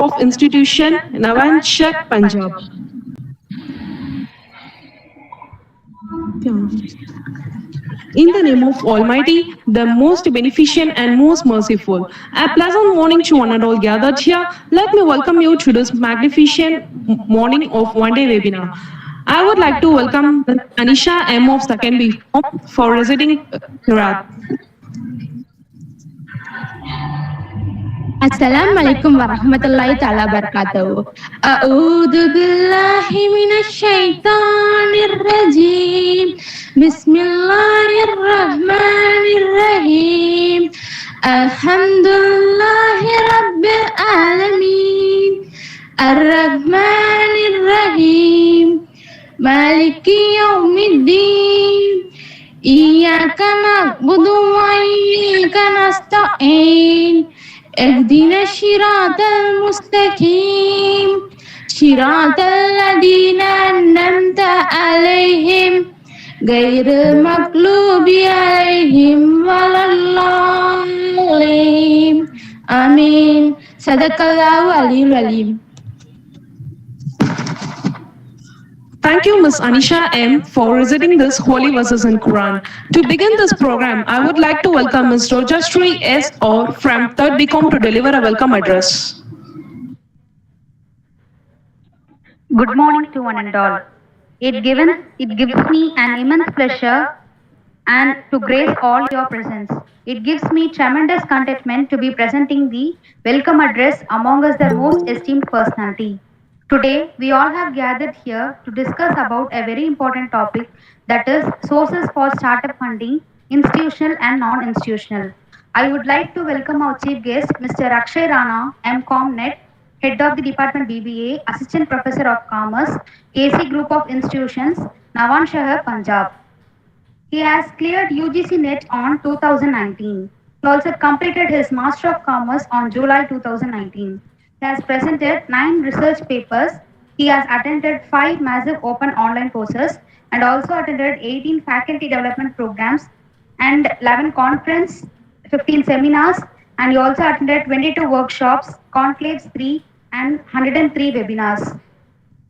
of Institution, Navanshak, Punjab. In the name of Almighty, the most beneficent and most merciful, a pleasant morning to one and all gathered here. Let me welcome you to this magnificent morning of one-day webinar. I would like to welcome Anisha M of 2nd B for visiting Iraq. Assalamualaikum warahmatullahi taala wabarakatuh. A'udzu billahi minasyaitonir rajim. Bismillahirrahmanirrahim. Alhamdulillahi rabbil alamin. Ar-Rahmanir Rahim. Maliki yaumiddin. Iyyaka na'budu wa iyyaka nasta'in. اهدنا الصراط المستقيم صراط الذين أنعمت عليهم غير المغضوب عليهم ولا الضالين آمين صدق الله العلي العظيم. Thank you, Ms. Anisha M, for reciting this holy verses in Quran. To begin this program, I would like to welcome Ms. Rojashree S. or from 3rd BCom to deliver a welcome address. Good morning to one and all. It gives me an immense pleasure and to grace all your presence. It gives me tremendous contentment to be presenting the welcome address among us the most esteemed personality. Today, we all have gathered here to discuss about a very important topic, that is sources for startup funding, institutional and non-institutional. I would like to welcome our chief guest, Mr. Akshay Rana, MCOM-NET, Head of the Department BBA, Assistant Professor of Commerce, AC Group of Institutions, Navanshak, Punjab. He has cleared UGC NET on 2019. He also completed his Master of Commerce on July 2019. He has presented 9 research papers. He has attended 5 massive open online courses and also attended 18 faculty development programs and 11 conferences, 15 seminars, and he also attended 22 workshops, conclaves 3, and 103 webinars.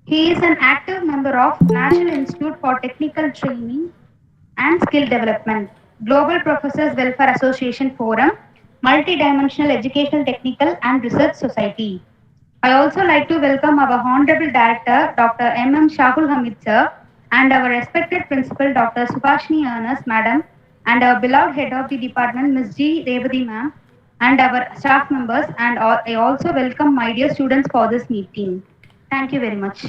He is an active member of National Institute for Technical Training and Skill Development, Global Professors Welfare Association Forum, Multidimensional Educational Technical and Research Society. I also like to welcome our Honorable Director, Dr. M. Shahul Hamid Sir, and our respected Principal, Dr. Subhashini Ernest Madam, and our beloved Head of the Department, Ms. G. Revati Ma'am, and our staff members, and I also welcome my dear students for this meeting. Thank you very much.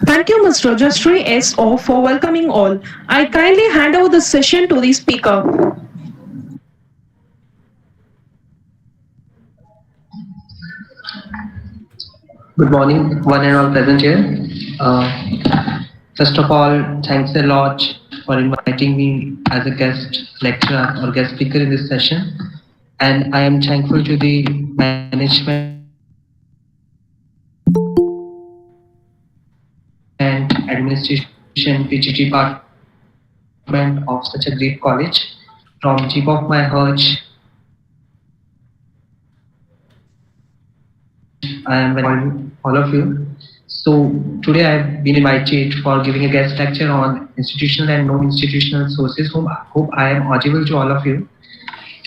Thank you, Ms. Rojashree S.O. for welcoming all. I kindly hand over the session to the speaker. Good morning, one and all present here. First of all, thanks a lot for inviting me as a guest lecturer or guest speaker in this session. And I am thankful to the management and administration PG department of such a great college. From tip of my heart, I am welcoming all of you. So today I have been invited for giving a guest lecture on institutional and non-institutional sources. Hope I am audible to all of you.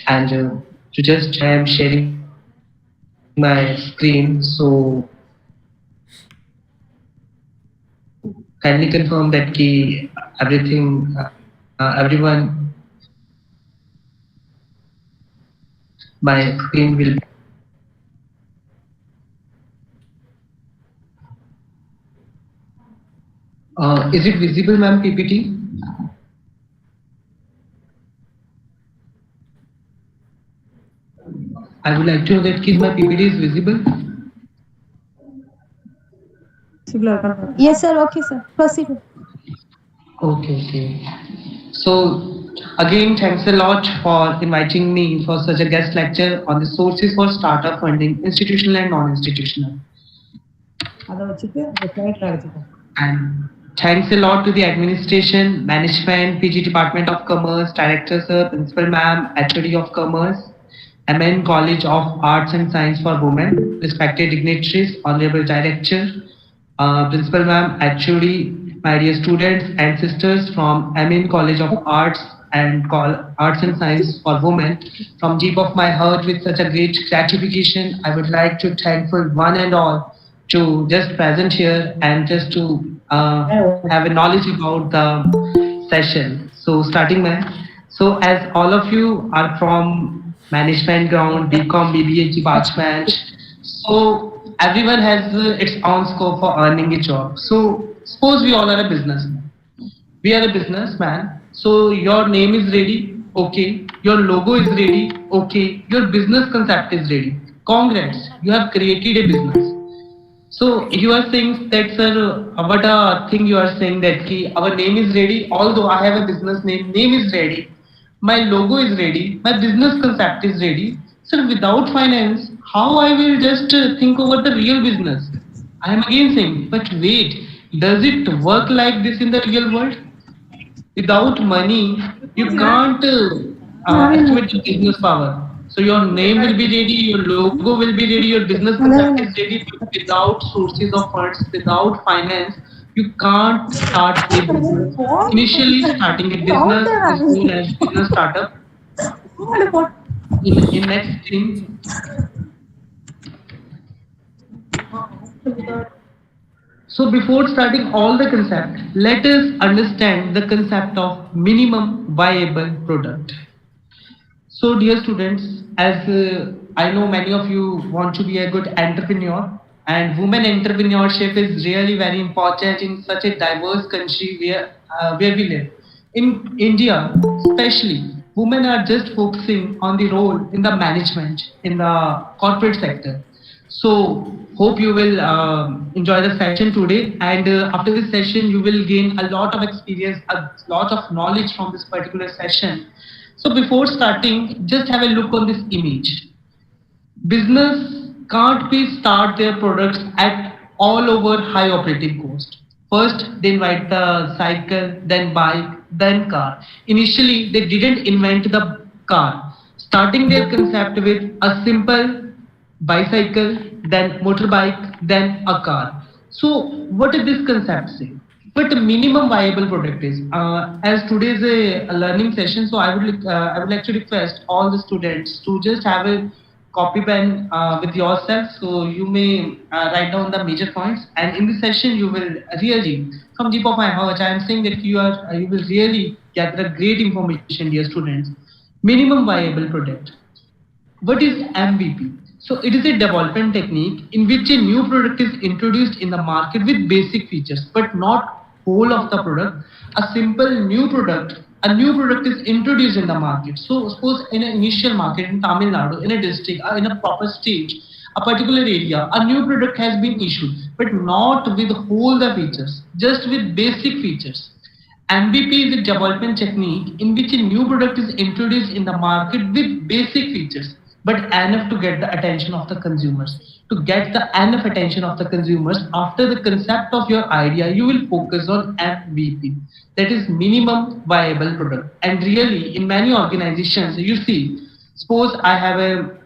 And to just I am sharing my screen. So kindly confirm that everyone, my screen will be. Is it visible, ma'am, PPT? I would like to know that my PPT is visible. Yes, sir. Okay, sir. Proceed. Okay. So, again, thanks a lot for inviting me for such a guest lecture on the sources for startup funding, institutional and non-institutional. And thanks a lot to the administration, management, PG Department of Commerce, Director Sir, Principal Ma'am, HOD of Commerce, MN College of Arts and Science for Women, respected dignitaries, Honorable Director, Principal Ma'am, actually, my dear students and sisters from MN College of Arts and Science for Women, from deep of my heart with such a great gratification, I would like to thankful one and all to just present here and just to have a knowledge about the session. So starting man. So as all of you are from management ground, BCom, BBA, department, so everyone has its own scope for earning a job. So suppose we all are a businessman. We are a businessman. So your name is ready, okay. Your logo is ready, okay. Your business concept is ready. Congrats, you have created a business. So you are saying that, sir, what a thing you are saying that ki, our name is ready. Although I have a business name is ready. My logo is ready. My business concept is ready. Sir, without finance, how I will just think over the real business? I am again saying, but wait, does it work like this in the real world? Without money, you can't estimate your business power. So your name will be ready, your logo will be ready, your business concept is ready. But without sources of funds, without finance, you can't start a business. Initially, starting a business is known as business startup. In next thing, so before starting all the concept, let us understand the concept of minimum viable product. So, dear students, as I know many of you want to be a good entrepreneur, and women entrepreneurship is really very important in such a diverse country where we live. In India, especially, women are just focusing on the role in the management in the corporate sector. So, hope you will enjoy the session today, and after this session, you will gain a lot of experience, a lot of knowledge from this particular session. So before starting, just have a look on this image. Business can't be start their products at all over high operating cost. First, they invent the cycle, then bike, then car. Initially, they didn't invent the car, starting their concept with a simple bicycle, then motorbike, then a car. So, what did this concept say? But the minimum viable product is as today is a learning session, so I would like to request all the students to just have a copy pen with yourself, so you may write down the major points. And in this session, you will really, from deep of my heart, I am saying that you will really gather great information, dear students. Minimum viable product. What is MVP? So it is a development technique in which a new product is introduced in the market with basic features, but not whole of the product. A new product is introduced in the market. So suppose in an initial market in Tamil Nadu, in a district, in a proper stage, a particular area, a new product has been issued, but not with whole the features, just with basic features. MVP is a development technique in which a new product is introduced in the market with basic features, but enough to get the attention of the consumers. To get the enough attention of the consumers after the concept of your idea, you will focus on MVP, that is minimum viable product. And really, in many organizations, you see, suppose I have a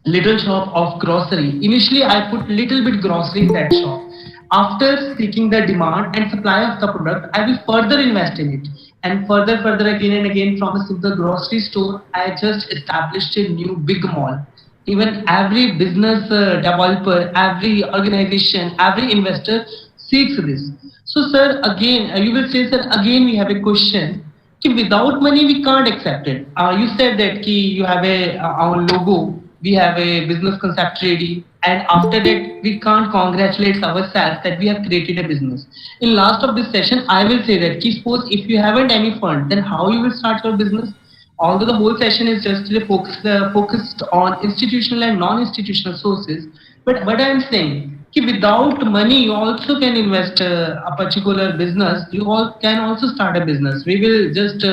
little shop of grocery. Initially, I put little bit grocery in that shop. After seeking the demand and supply of the product, I will further invest in it. And further again and again from a simple grocery store, I just established a new big mall. Even every business developer, every organization, every investor seeks this. So, sir, again, you will say, sir, again we have a question. Ki without money, we can't accept it. You said that ki you have our logo, we have a business concept ready, and after that, we can't congratulate ourselves that we have created a business. In last of this session, I will say that ki suppose if you haven't any fund, then how you will start your business? Although the whole session is just focused on institutional and non-institutional sources, but what I am saying, ki without money, you also can invest a particular business. You all can also start a business. We will just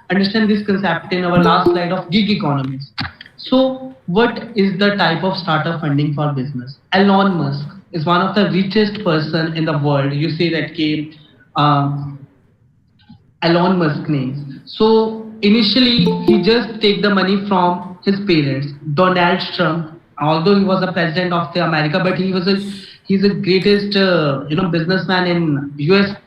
understand this concept in our last slide of gig economies. So, what is the type of startup funding for business? Elon Musk is one of the richest person in the world. You say that came Elon Musk names. So initially, he just take the money from his parents. Donald Trump, although he was a president of the America, but he's the greatest businessman in USA.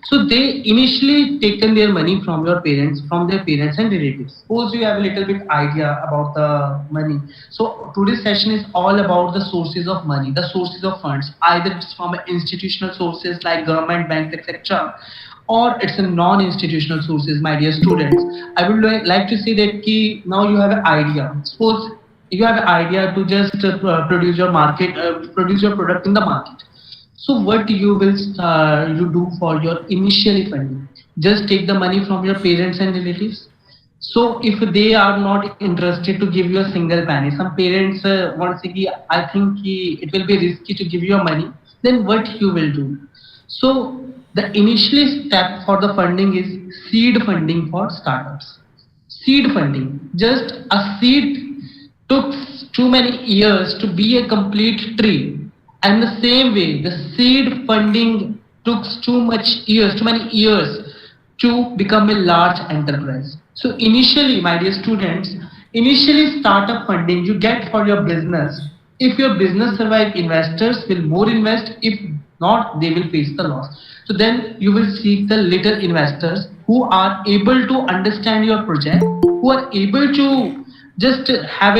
So they initially taken their money from their parents and relatives. Suppose you have a little bit idea about the money. So today's session is all about the sources of money, the sources of funds, either it's from institutional sources like government, banks, etc., or it's a non-institutional sources, my dear students. I would like to say that now you have an idea. Suppose you have an idea to just produce your product in the market. So what you do for your initial funding? Just take the money from your parents and relatives. So if they are not interested to give you a single penny, some parents want to say, I think it will be risky to give you money. Then what you will do? So the initial step for the funding is seed funding for startups. Seed funding. Just a seed took too many years to be a complete tree. And the same way, the seed funding took too many years to become a large enterprise. So initially, my dear students, initially startup funding you get for your business. If your business survives, investors will more invest. If not, they will face the loss. So then you will seek the little investors who are able to understand your project, who are able to just have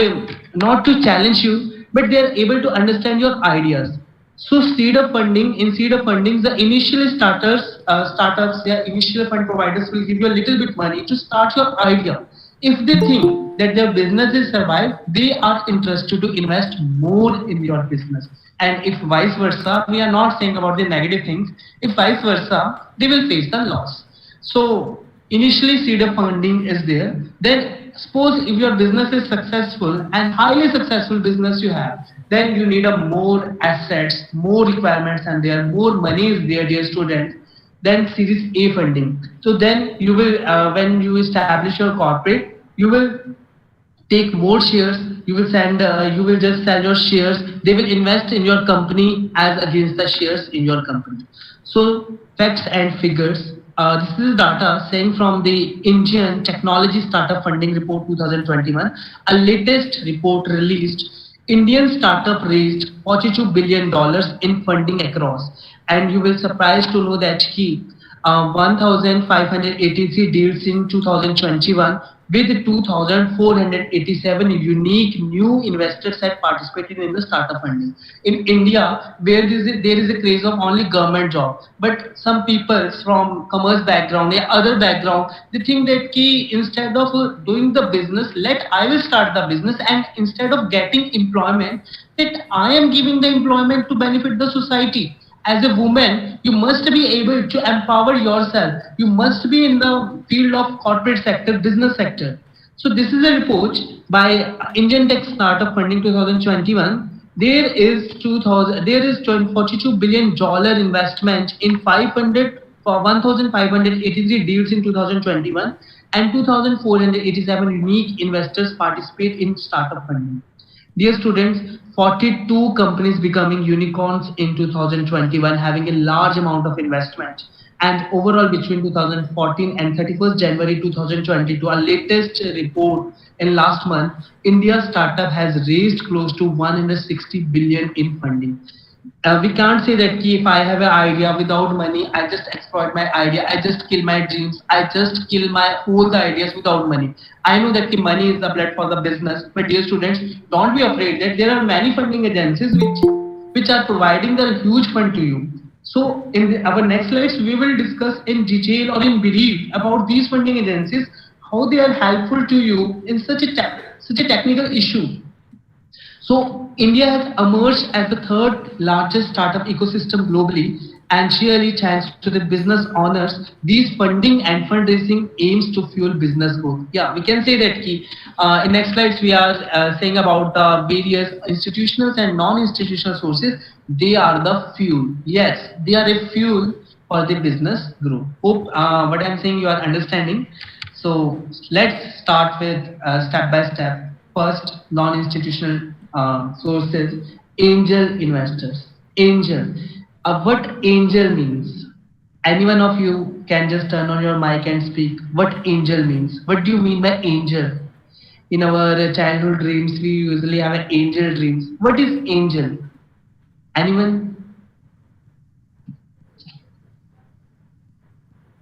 not to challenge you, but they are able to understand your ideas. So in seed of funding, the initial startups, their initial fund providers will give you a little bit money to start your idea. If they think that their business is survive, they are interested to invest more in your business. And if vice versa, we are not saying about the negative things. If vice versa, they will face the loss. So initially seed of funding is there. Then suppose if your business is successful and highly successful business you have, then you need a more assets, more requirements, and there more money is there, dear students. Then Series A funding. So then you will, when you establish your corporate, you will take more shares. You will just sell your shares. They will invest in your company as against the shares in your company. So facts and figures. This is data saying from the Indian Technology Startup Funding Report 2021, a latest report released. Indian startup raised $42 billion in funding across, and you will surprised to know that 1,583 deals in 2021 with 2,487 unique new investors had participated in the startup funding. In India, where there is a craze of only government job, but some people from commerce background or other background, they think that instead of doing the business, I will start the business, and instead of getting employment, that I am giving the employment to benefit the society. As a woman, you must be able to empower yourself. You must be in the field of corporate sector, business sector. So this is a report by Indian Tech Startup Funding 2021. There is $42 billion investment in 1,583 deals in 2021, and 2,487 unique investors participate in startup funding. Dear students, 42 companies becoming unicorns in 2021, having a large amount of investment. And overall, between 2014 and 31st January 2022, our latest report in last month, India startup has raised close to 160 billion in funding. We can't say that if I have an idea without money, I just exploit my idea, I just kill my dreams, I just kill all the ideas without money. I know that the money is the blood for the business, but dear students, don't be afraid that there are many funding agencies which are providing the huge fund to you. So in our next slides, we will discuss in detail or in brief about these funding agencies, how they are helpful to you in such a technical issue. So India has emerged as the third largest startup ecosystem globally, and surely thanks to the business owners, these funding and fundraising aims to fuel business growth. Yeah, we can say that in next slides we are saying about various institutional and non-institutional sources. They are the fuel. Yes, they are a fuel for the business growth. Hope what I'm saying you are understanding. So let's start with step by step. First, non-institutional sources, angel investors. Angel. What angel means? Any one of you can just turn on your mic and speak. What angel means? What do you mean by angel? In our childhood dreams, we usually have angel dreams. What is angel? Anyone?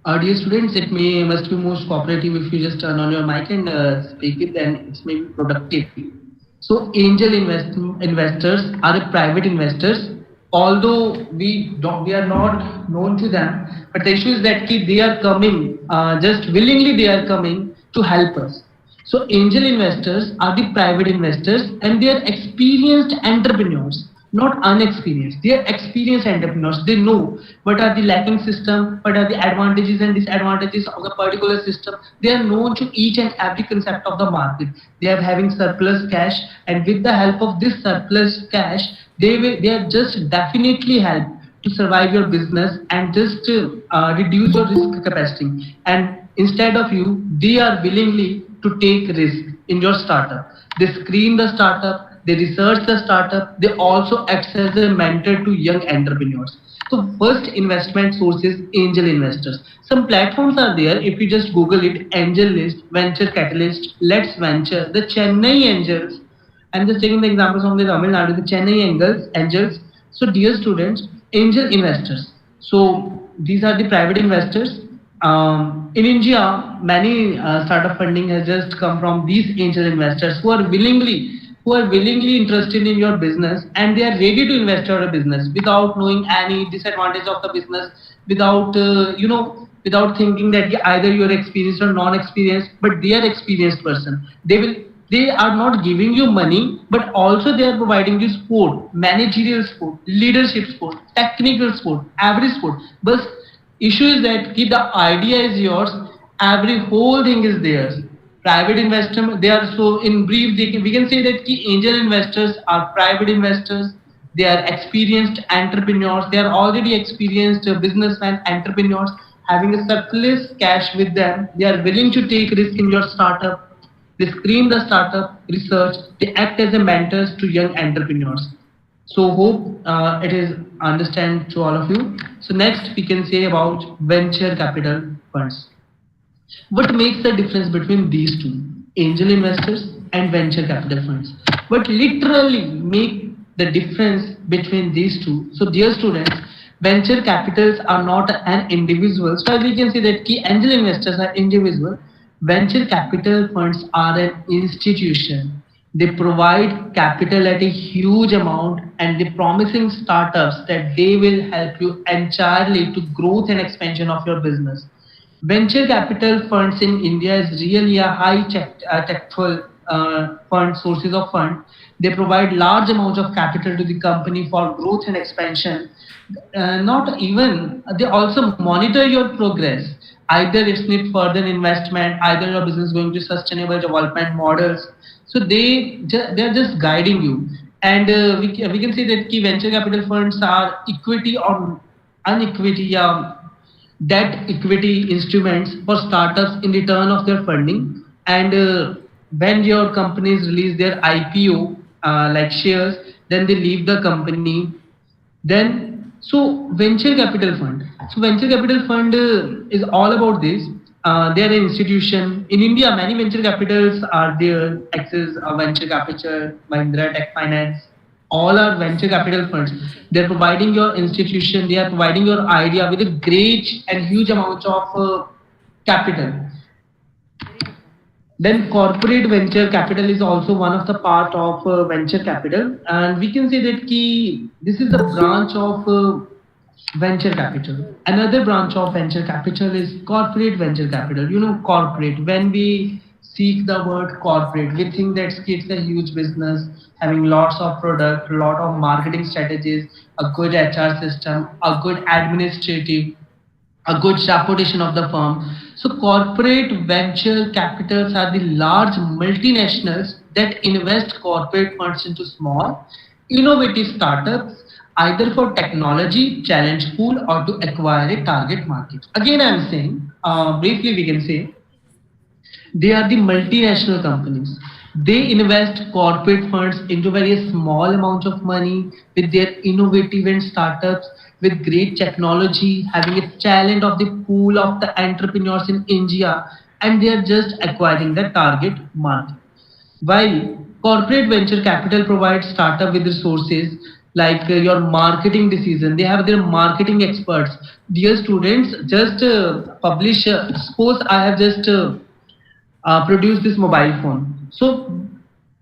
Dear students, it must be most cooperative if you just turn on your mic and speak it, then it's maybe productive. So angel investors are a private investors, although we are not known to them, but the issue is that they are coming, just willingly they are coming to help us. So angel investors are the private investors and they are experienced entrepreneurs, not unexperienced. They are experienced entrepreneurs. They know what are the lacking system, what are the advantages and disadvantages of the particular system. They are known to each and every concept of the market. They are having surplus cash, and with the help of this surplus cash, they are just definitely help to survive your business and just reduce your risk capacity. And instead of you, they are willingly to take risk in your startup. They screen the startup, they research the startup, they also act as a mentor to young entrepreneurs. So first investment source is angel investors. Some platforms are there. If you just Google it, Angel List, Venture Catalyst, Let's Venture, the Chennai Angels. I'm just taking the examples from the Tamil Nadu, the Chennai Angels. So dear students, angel investors. So these are the private investors. In India, many startup funding has just come from these angel investors who are willingly interested in your business and they are ready to invest in your business without knowing any disadvantage of the business, without without thinking that either you are experienced or non-experienced, but they are experienced person. They are not giving you money, but also they are providing you support, managerial support, leadership support, technical support, every support. But issue is that the idea is yours, every whole thing is theirs. Private investment, they are so in brief, we can say that angel investors are private investors. They are experienced entrepreneurs. They are already experienced businessmen, entrepreneurs having a surplus cash with them. They are willing to take risk in your startup. They screen the startup, research. They act as a mentors to young entrepreneurs. So hope it is understand to all of you. So next we can say about venture capital funds. What makes the difference between these two, angel investors and venture capital funds? What literally make the difference between these two? So dear students, venture capitals are not an individual. So as we can see that key angel investors are individual. Venture capital funds are an institution. They provide capital at a huge amount and they promising startups that they will help you entirely to growth and expansion of your business. Venture capital funds in India is really a high tactful fund sources of fund. They provide large amounts of capital to the company for growth and expansion. Not even they also monitor your progress. Either it's need further investment, either your business is going to sustainable development models. So they're just guiding you. And we can say that key venture capital funds are equity or unequity. Debt equity instruments for startups in return of their funding. And when your companies release their IPO like shares, then they leave the company. Then so venture capital fund. So venture capital fund is all about this. They are an institution in India. Many venture capitals are there. Access Venture Capital, Mahindra Tech Finance, all are venture capital funds. They're providing your institution, they are providing your idea with a great and huge amount of capital. Then corporate venture capital is also one of the part of venture capital, and we can say that this is the branch of venture capital. Another branch of venture capital is corporate venture capital. You know, corporate. When we seek the word corporate, we think that it's a huge business having lots of product, lot of marketing strategies, a good HR system, a good administrative, a good reputation of the firm. So corporate venture capitals are the large multinationals that invest corporate funds into small, innovative startups, either for technology, challenge pool, or to acquire a target market. Again, I'm saying, briefly we can say, they are the multinational companies. They invest corporate funds into very small amounts of money with their innovative and startups with great technology, having a talent of the pool of the entrepreneurs in India, and they are just acquiring the target market. While corporate venture capital provides startup with resources like your marketing decision, they have their marketing experts. Dear students, just publish. Suppose I have just produce this mobile phone. So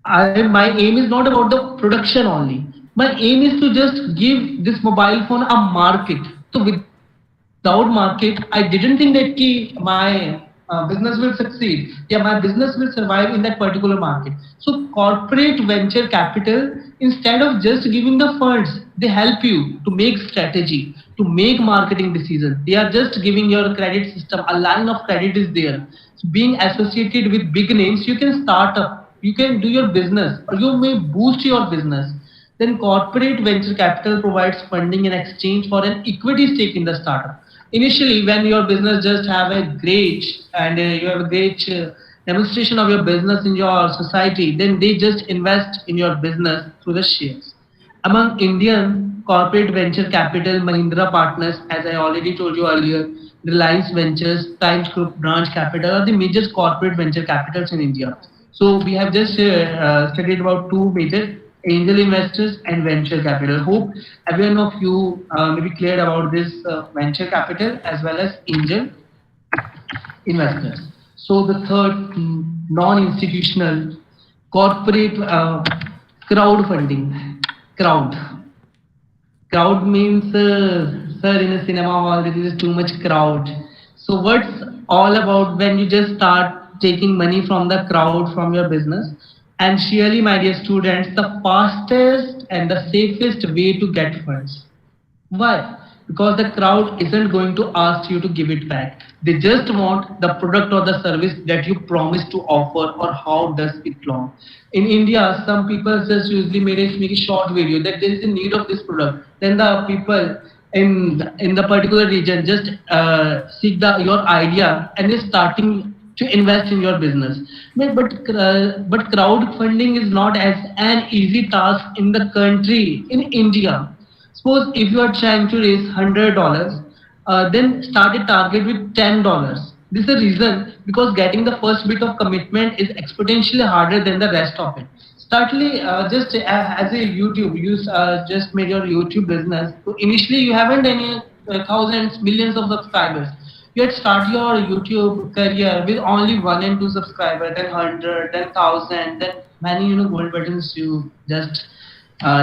my aim is not about the production only. My aim is to just give this mobile phone a market. So without market, I didn't think that my business will succeed. Yeah, my business will survive in that particular market. So corporate venture capital, instead of just giving the funds, they help you to make strategy, to make marketing decisions. They are just giving your credit system. A line of credit is there. So being associated with big names, you can start up, you can do your business, or you may boost your business. Then corporate venture capital provides funding in exchange for an equity stake in the startup. Initially, when your business just have a great and you have a great demonstration of your business in your society, then they just invest in your business through the shares. Among Indian corporate venture capital, Mahindra Partners, as I already told you earlier, Reliance Ventures, Times Group, Branch Capital are the major corporate venture capitals in India. So we have just studied about two major angel investors and venture capital. Hope everyone of you may be clear about this venture capital as well as angel investors. So the third, non-institutional corporate crowdfunding. Crowd. Crowd means, sir, in a cinema hall there is too much crowd. So what's all about when you just start taking money from the crowd from your business? And surely, my dear students, the fastest and the safest way to get funds. Why? Because the crowd isn't going to ask you to give it back. They just want the product or the service that you promised to offer or how does it long. In India, some people just usually make a short video that there is a need of this product. Then the people in the particular region just seek your idea and is starting to invest in your business. But crowdfunding is not as an easy task in the country in India. Suppose if you are trying to raise $100, then start a target with $10. This is the reason because getting the first bit of commitment is exponentially harder than the rest of it. Startly, just as a YouTube, you just made your YouTube business. So initially, you haven't any thousands, millions of subscribers. You had start your YouTube career with only 1 and 2 subscribers, then 100, then 1,000, then many gold buttons you just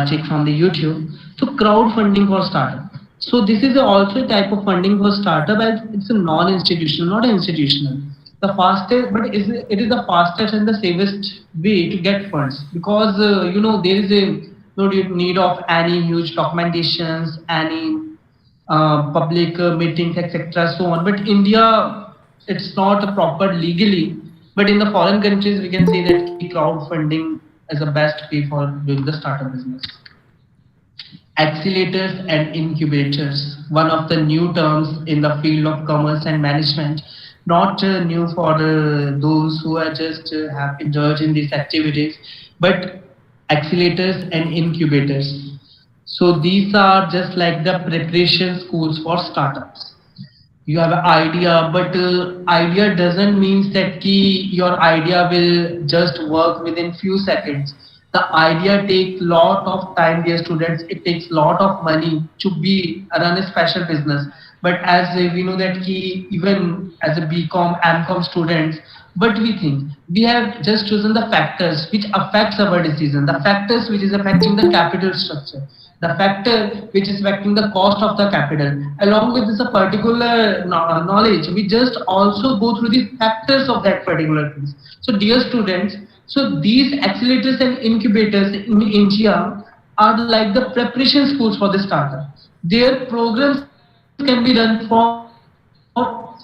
take from the YouTube. So crowdfunding for startup. So this is also a type of funding for startup as it's a non-institutional, not institutional. The fastest, but it is the fastest and the safest way to get funds because there is a no need of any huge documentations, any public meetings, etc. So on. But India, it's not a proper legally. But in the foreign countries, we can say that crowdfunding is the best way for doing the startup business. Accelerators and incubators, one of the new terms in the field of commerce and management, not new for those who are just have indulged in these activities, but accelerators and incubators. So these are just like the preparation schools for startups. You have an idea, but idea doesn't mean that your idea will just work within few seconds. The idea takes lot of time, dear students. It takes lot of money to be run a special business. But as we know that even as a BCom, MCom students, what we think we have just chosen the factors which affects our decision, the factors which is affecting the capital structure, the factor which is affecting the cost of the capital. Along with this a particular knowledge, we just also go through the factors of that particular things. So dear students, so these accelerators and incubators in India are like the preparation schools for the startup. Their programs can be run for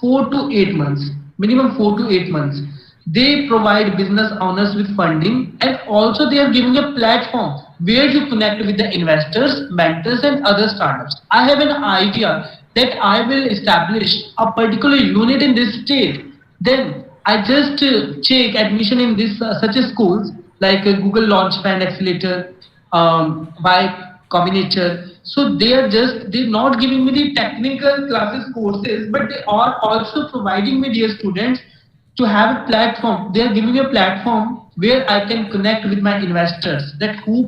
4 to 8 months, minimum 4 to 8 months. They provide business owners with funding and also they are giving a platform where you connect with the investors, mentors and other startups. I have an idea that I will establish a particular unit in this state. Then I just check admission in this such as schools like Google Launchpad Accelerator, by Combinator. So they're not giving me the technical classes courses, but they are also providing me, dear students, to have a platform. They are giving a platform where I can connect with my investors. That who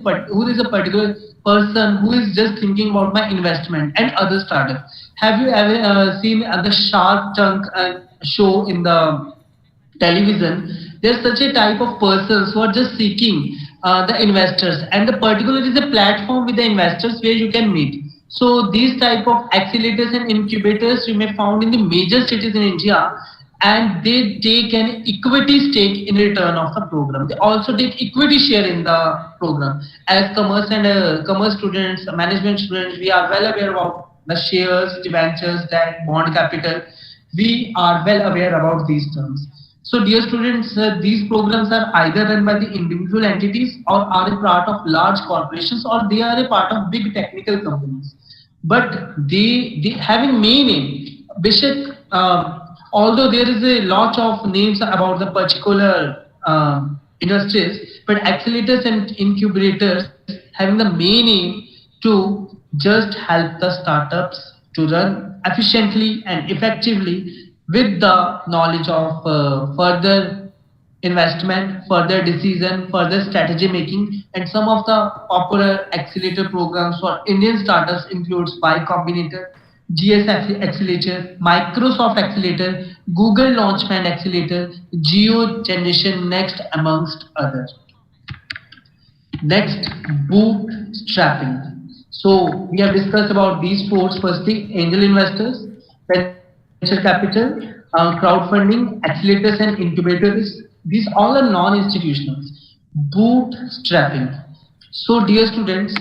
is a particular person who is just thinking about my investment and other startups. Have you ever seen the Shark Tank show in the television? There's such a type of persons who are just seeking the investors, and the particular is a platform with the investors where you can meet. So these type of accelerators and incubators you may found in the major cities in India, and they take an equity stake in return of the program. They also take equity share in the program. As commerce and commerce students, management students, we are well aware about the shares, debentures, debt, bond capital. We are well aware about these terms. So dear students, these programs are either run by the individual entities or are a part of large corporations, or they are a part of big technical companies. But they having main aim, Bishop, although there is a lot of names about the particular industries, but accelerators and incubators having the main aim to just help the startups to run efficiently and effectively with the knowledge of further investment, further decision, further strategy making, and some of the popular accelerator programs for Indian startups includes Y Combinator, GS Accelerator, Microsoft Accelerator, Google Launchpad Accelerator, Geo Generation Next, amongst others. Next, bootstrapping. So we have discussed about these four. Firstly, angel investors, venture capital, crowdfunding, accelerators and incubators. These all are non-institutionals. Bootstrapping. So dear students,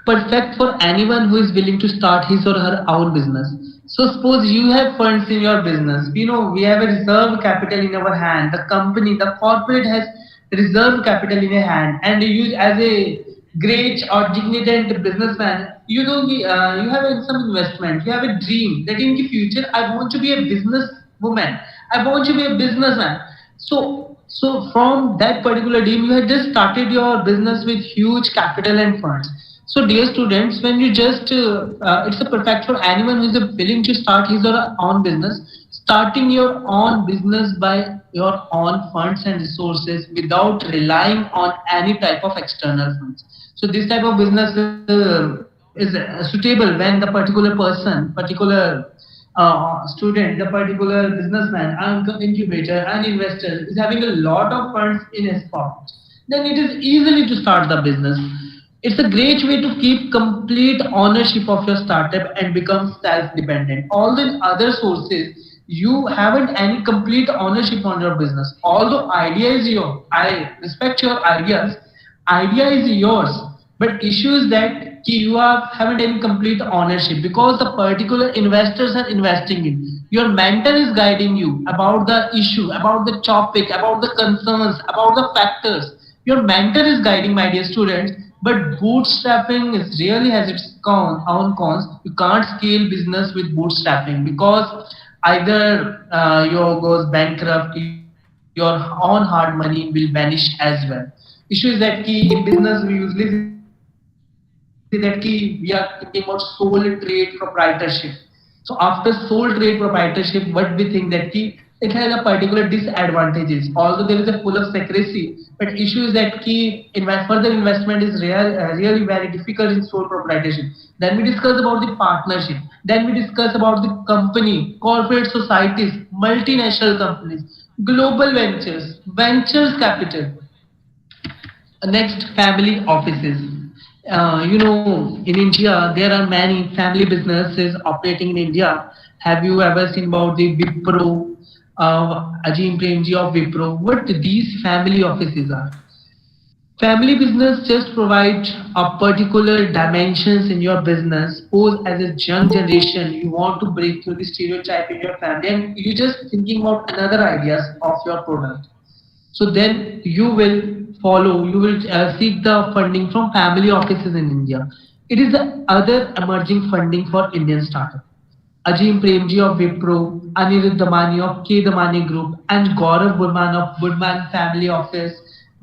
perfect for anyone who is willing to start his or her own business. So suppose you have funds in your business. We have a reserve capital in our hand. The company, the corporate has reserve capital in a hand, and you as a great or dignified businessman, you have some investment. You have a dream that in the future I want to be a businesswoman. I want to be a businessman. So from that particular dream, you have just started your business with huge capital and funds. So dear students, when you just, it's a perfect for anyone who is willing to start his or her own business, starting your own business by your own funds and resources without relying on any type of external funds. So this type of business is suitable when the particular person, particular student, the particular businessman, and incubator and investor is having a lot of funds in his pocket. Then it is easily to start the business. It's a great way to keep complete ownership of your startup and become self-dependent. All the other sources, you haven't any complete ownership on your business. Although idea is yours, I respect your ideas. Idea is yours, but issue is that you haven't any complete ownership because the particular investors are investing in. Your mentor is guiding you about the issue, about the topic, about the concerns, about the factors. Your mentor is guiding, my dear students. But bootstrapping is really has its own cons. You can't scale business with bootstrapping because either you goes bankrupt, your own hard money will vanish as well. Issue is that in business we usually say that we are thinking about sole trade proprietorship. So after sole trade proprietorship, what we think that it has a particular disadvantages. Although there is a full of secrecy, but issue is that further investment is really very difficult in sole proprietorship. Then we discuss about the partnership. Then we discuss about the company, corporate societies, multinational companies, global ventures, ventures capital. Next, family offices. In India, there are many family businesses operating in India. Have you ever seen about the Wipro, Ajim Premji of Wipro? What these family offices are? Family business just provide a particular dimensions in your business. Suppose as a young generation, you want to break through the stereotype in your family and you just thinking about another ideas of your product. So then you will seek the funding from family offices in India. It is the other emerging funding for Indian startup. Ajim Premji of Wipro, Anirudh Damani of K Damani Group, and Gaurav Burman of Burman Family Office.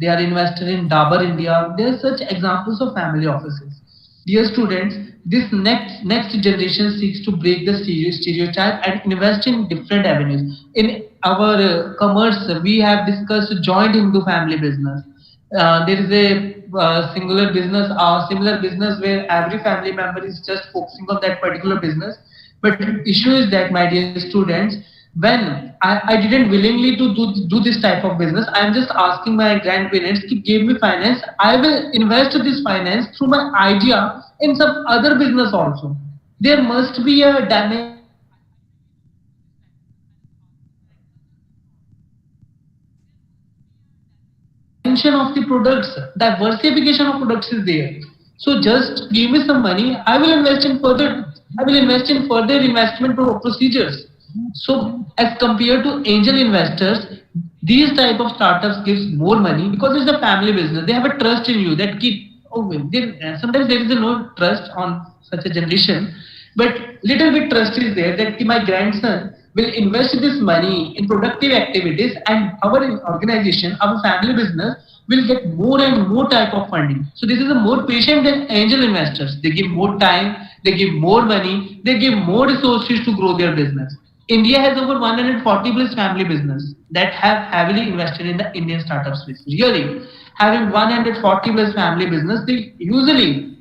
They are invested in Dabur India. There are such examples of family offices. Dear students, this next generation seeks to break the stereotype and invest in different avenues. In our commerce, we have discussed joint Hindu family business. There is a singular business, similar business where every family member is just focusing on that particular business. But issue is that, my dear students, when I didn't willingly to do this type of business, I am just asking my grandparents to give me finance. I will invest this finance through my idea in some other business also. There must be a dimension of the products, diversification of products is there. So just give me some money, I will invest in further investment procedures. So as compared to angel investors, these type of startups gives more money because it's a family business. They have a trust in you that keep, oh well, sometimes there is no trust on such a generation, but little bit trust is there that my grandson will invest this money in productive activities, and our organization, our family business will get more and more type of funding. So this is a more patient than angel investors. They give more time, they give more money, they give more resources to grow their business. India has over 140 plus family business that have heavily invested in the Indian startup space. Really, having 140 plus family business, they usually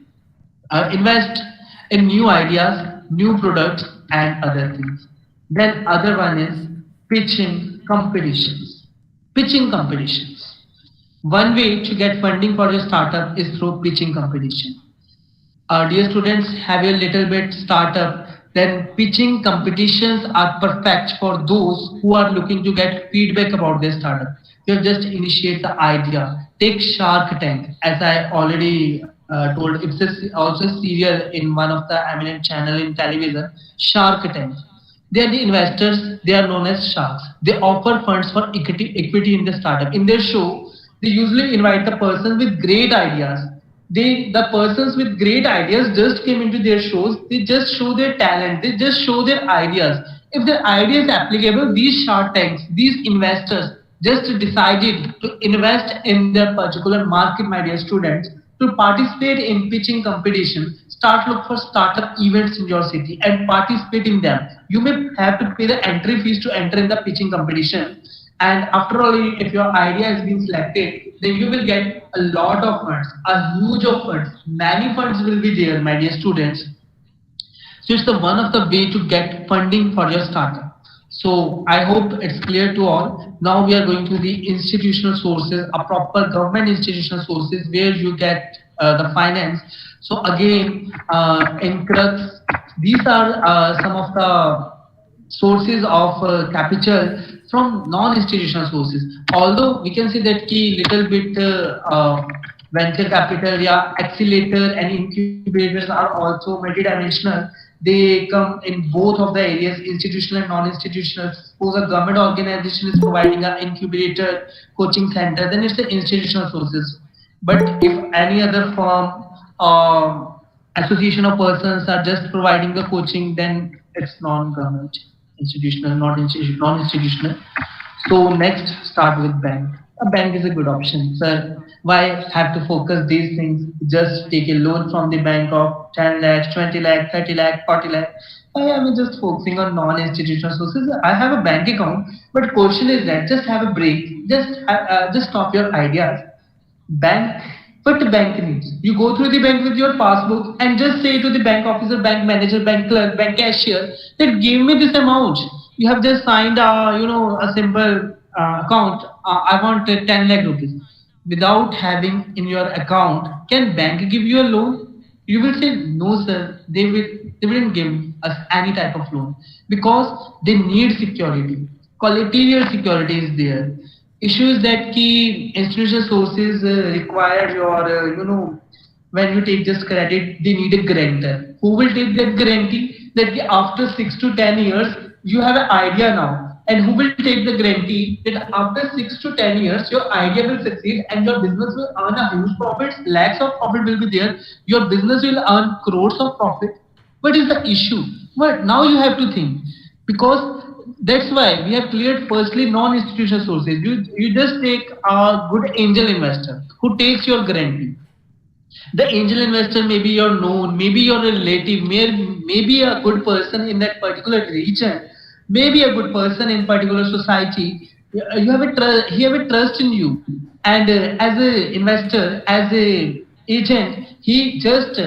invest in new ideas, new products, and other things. Then other one is pitching competitions. Pitching competitions. One way to get funding for your startup is through pitching competition. Dear students, have a little bit startup, then pitching competitions are perfect for those who are looking to get feedback about their startup. You just initiate the idea. Take Shark Tank, as I already told. It's also serial in one of the eminent channel in television. Shark Tank. They are the investors. They are known as sharks. They offer funds for equity in the startup. In their show, they usually invite the person with great ideas. The persons with great ideas just came into their shows. They just show their talent. They just show their ideas. If their idea is applicable, these shark tanks, these investors just decided to invest in their particular market, my dear students, to participate in pitching competition. Start look for startup events in your city and participate in them. You may have to pay the entry fees to enter in the pitching competition. And after all, if your idea has been selected, then you will get a lot of funds, a huge of funds. Many funds will be there, my dear students. So it's the one of the way to get funding for your startup. So I hope it's clear to all. Now we are going to the institutional sources, a proper government institutional sources where you get the finance. So again, in Crux, these are some of the sources of capital from non-institutional sources. Although we can say that key little bit venture capital, yeah, accelerator and incubators are also multidimensional. They come in both of the areas, institutional and non-institutional. Suppose a government organization is providing an incubator coaching center, then it's the institutional sources. But if any other firm, association of persons are just providing the coaching, then it's non-government, institutional, non-institutional. So next, start with bank. A bank is a good option, sir. Why have to focus these things? Just take a loan from the bank of 10 lakhs, 20 lakhs, 30 lakhs, 40 lakhs. Why am I just focusing on non-institutional sources? I have a bank account, but question is that just have a break. Just stop your ideas. Bank, what the bank needs? You go through the bank with your passbook and just say to the bank officer, bank manager, bank clerk, bank cashier that give me this amount. You have just signed a simple account. I want 10 lakh rupees. Without having in your account, can bank give you a loan? You will say no, sir. They wouldn't give us any type of loan because they need security. Quality security is there. Issue is that key institutional sources require your when you take this credit, they need a guarantor. Who will take that guarantee? That after 6 to 10 years, you have an idea now. And who will take the guarantee that after 6 to 10 years, your idea will succeed and your business will earn a huge profit, lakhs of profit will be there, your business will earn crores of profit. What is the issue? Well, now you have to think, because that's why we have cleared firstly non-institutional sources. You just take a good angel investor who takes your guarantee. The angel investor may be your known, maybe your relative, maybe a good person in that particular region, maybe a good person in particular society. You have a he have a trust in you, and as a investor, as a agent, he just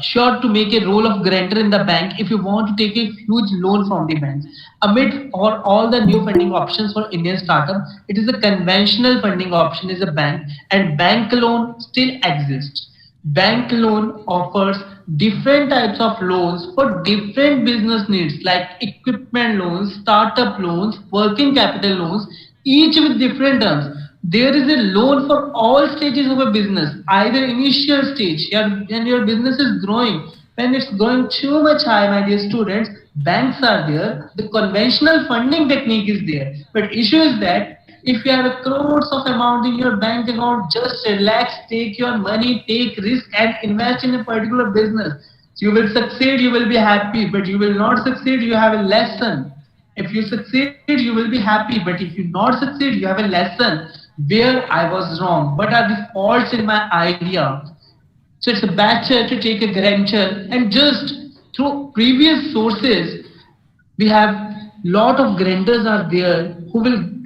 sure to make a role of guarantor in the bank if you want to take a huge loan from the banks. Amid all the new funding options for Indian startup, it is a conventional funding option is a bank, and bank loan still exists. Bank loan offers different types of loans for different business needs like equipment loans, startup loans, working capital loans, each with different terms. There is a loan for all stages of a business, either initial stage when your business is growing. When it's going too much high, my dear students, banks are there. The conventional funding technique is there. But issue is that if you have a crores of amount in your bank account, just relax, take your money, take risk and invest in a particular business. You will succeed, you will be happy, but you will not succeed, you have a lesson. If you succeed, you will be happy, but if you not succeed, you have a lesson where I was wrong. What are the faults in my idea? So it's better to take a guarantor and just through previous sources, we have lot of guarantors are there who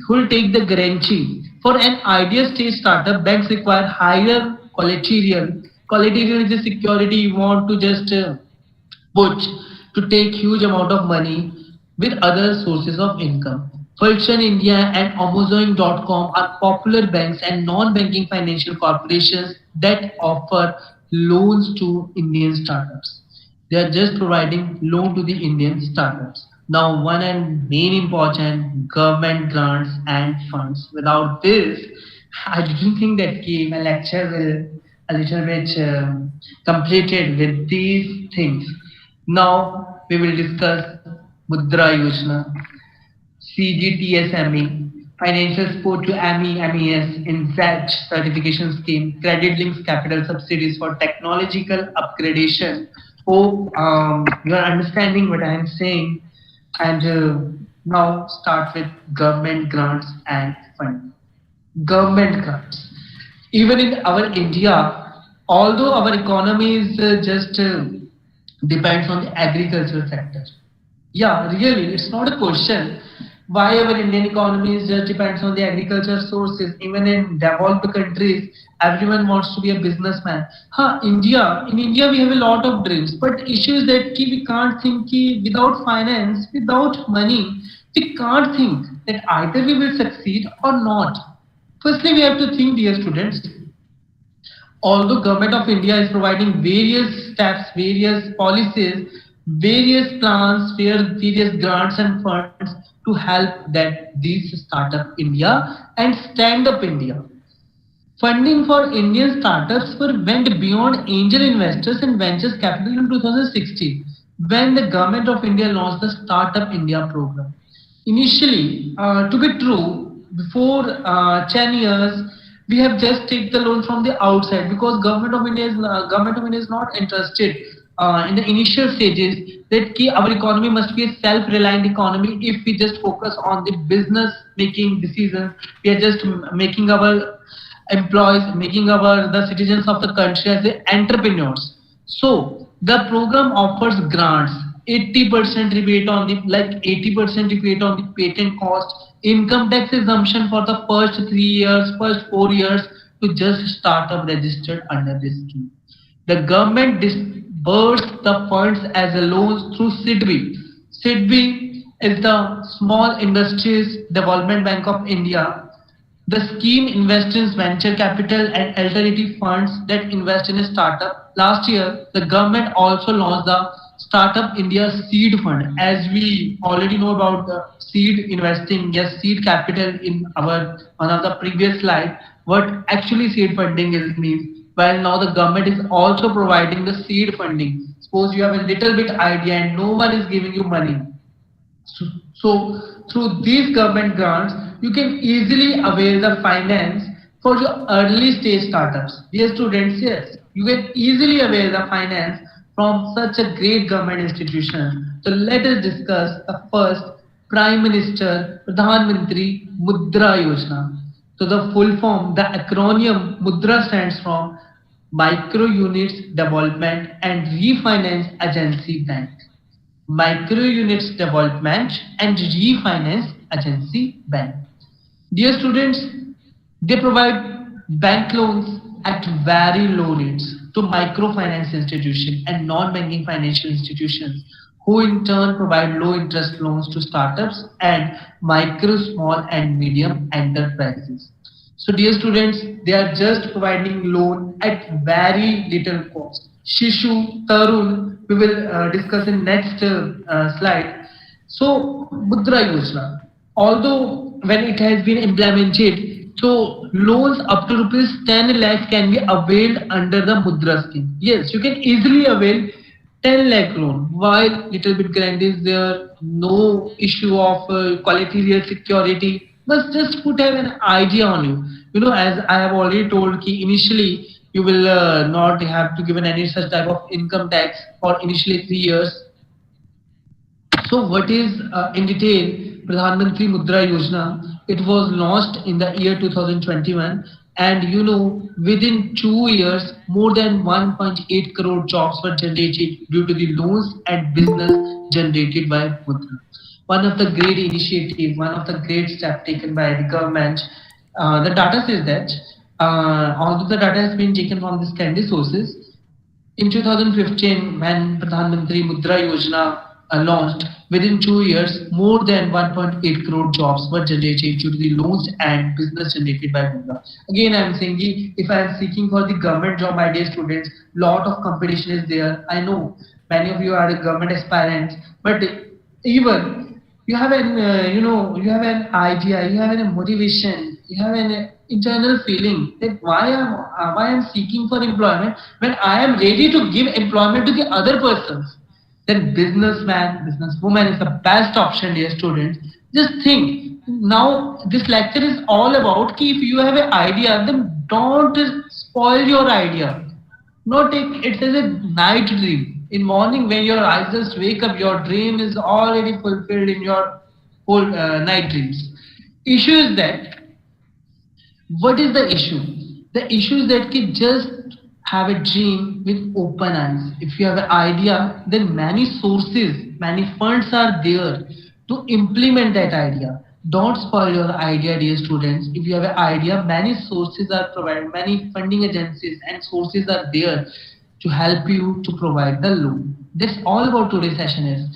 will take the guarantee. For an idea stage startup, banks require higher collateral. Collateral is the security you want to just put to take huge amount of money with other sources of income. Fortune India and Amazon.com are popular banks and non-banking financial corporations that offer loans to Indian startups. They are just providing loan to the Indian startups. Now, one and main important government grants and funds. Without this, I didn't think that my lecture will a little bit completed with these things. Now we will discuss Mudra Yojna, CGTSME, financial support to MES in ZED certification scheme, credit links capital subsidies for technological upgradation. Hope you are understanding what I am saying. And now start with government grants and funding. Government grants. Even in our India, although our economy is just depends on the agricultural sector. Yeah, really, it's not a question why our Indian economy is just depends on the agriculture sources. Even in developed countries, everyone wants to be a businessman. In India we have a lot of dreams, but issue is that we can't think without finance, without money, we can't think that either we will succeed or not. Firstly, we have to think, dear students, although Government of India is providing various steps, various policies, various plans, various grants and funds to help that these startup India and stand up India. Funding for Indian startups went beyond angel investors and ventures capital in 2016 when the Government of India launched the Startup India program. Initially, to be true, before 10 years, we have just taken the loan from the outside because Government of India is not interested in the initial stages that our economy must be a self-reliant economy. If we just focus on the business making decisions, we are just making our employees, making the citizens of the country as the entrepreneurs. So the program offers grants, 80% rebate on the 80% rebate on the patent cost, income tax exemption for the first 3 years, first 4 years to just startup registered under this scheme. The government disbursed the funds as a loans through SIDBI. SIDBI is the Small Industries Development Bank of India. The scheme invests in venture capital and alternative funds that invest in a startup. Last year, the government also launched the Startup India Seed Fund. As we already know about the seed investing, yes, seed capital in our one of the previous slide, what actually seed funding is means. Well, now the government is also providing the seed funding. Suppose you have a little bit idea and no one is giving you money. So through these government grants, you can easily avail the finance for your early stage startups. Dear students, yes, you can easily avail the finance from such a great government institution. So let us discuss the first Prime Minister Pradhan Mantri Mudra Yojna. So the full form, the acronym Mudra stands from Micro Units Development and Refinance Agency Bank. Micro Units Development and Refinance Agency Bank. Dear students, they provide bank loans at very low rates to microfinance institutions and non-banking financial institutions, who in turn provide low interest loans to startups and micro, small and medium enterprises. So dear students, they are just providing loan at very little cost. Shishu, Tarun, we will discuss in next slide. So Mudra Yojna, although when it has been implemented, so loans up to rupees 10 lakh can be availed under the Mudra scheme. Yes, you can easily avail 10 lakh loan. While little bit guarantee is there, no issue of quality real security, but just put have an idea on you. You know, as I have already told, ki initially you will not have to give any such type of income tax for initially 3 years. So what is in detail Pradhan Mantri Mudra Yojna? It was launched in the year 2021, and you know, within 2 years more than 1.8 crore jobs were generated due to the loans and business generated by Mudra. One of the great initiative, one of the great step taken by the government. The data says that although the data has been taken from the secondary sources, in 2015, when Pradhan Mantri Mudra Yojna launched, within 2 years, more than 1.8 crore jobs were generated due to the loans and business generated by Mudra. Again, I am saying, if I am seeking for the government job, my dear students, lot of competition is there. I know many of you are the government aspirants, but even you have an, you have an idea, you have a motivation, you have an internal feeling that why I'm seeking for employment when I am ready to give employment to the other persons. Then businessman, businesswoman is the best option, dear students. Just think. Now this lecture is all about ki if you have an idea, then don't spoil your idea. Not take it as a night dream. In morning when your eyes just wake up, your dream is already fulfilled in your whole night dreams. Issue is that what is the issue? The issue is that you just have a dream with open eyes. If you have an idea, then many sources, many funds are there to implement that idea. Don't spoil your idea, dear students. If you have an idea, many sources are provided, many funding agencies and sources are there to help you to provide the loan. That's all about today's session is.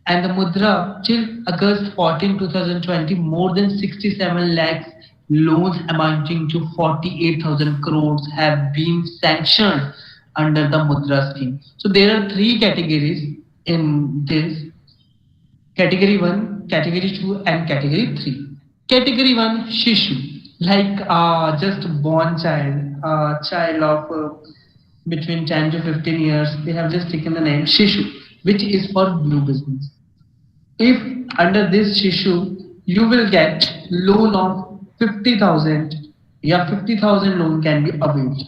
And the Mudra, till August 14, 2020, more than 67 lakhs loans amounting to 48,000 crores have been sanctioned under the Mudra scheme. So there are three categories in this: category 1, category 2 and category 3. Category 1, Shishu, like just born child of between 10 to 15 years, they have just taken the name Shishu, which is for new business. If under this Shishu, you will get loan of 50,000, yeah, 50,000 loan can be availed.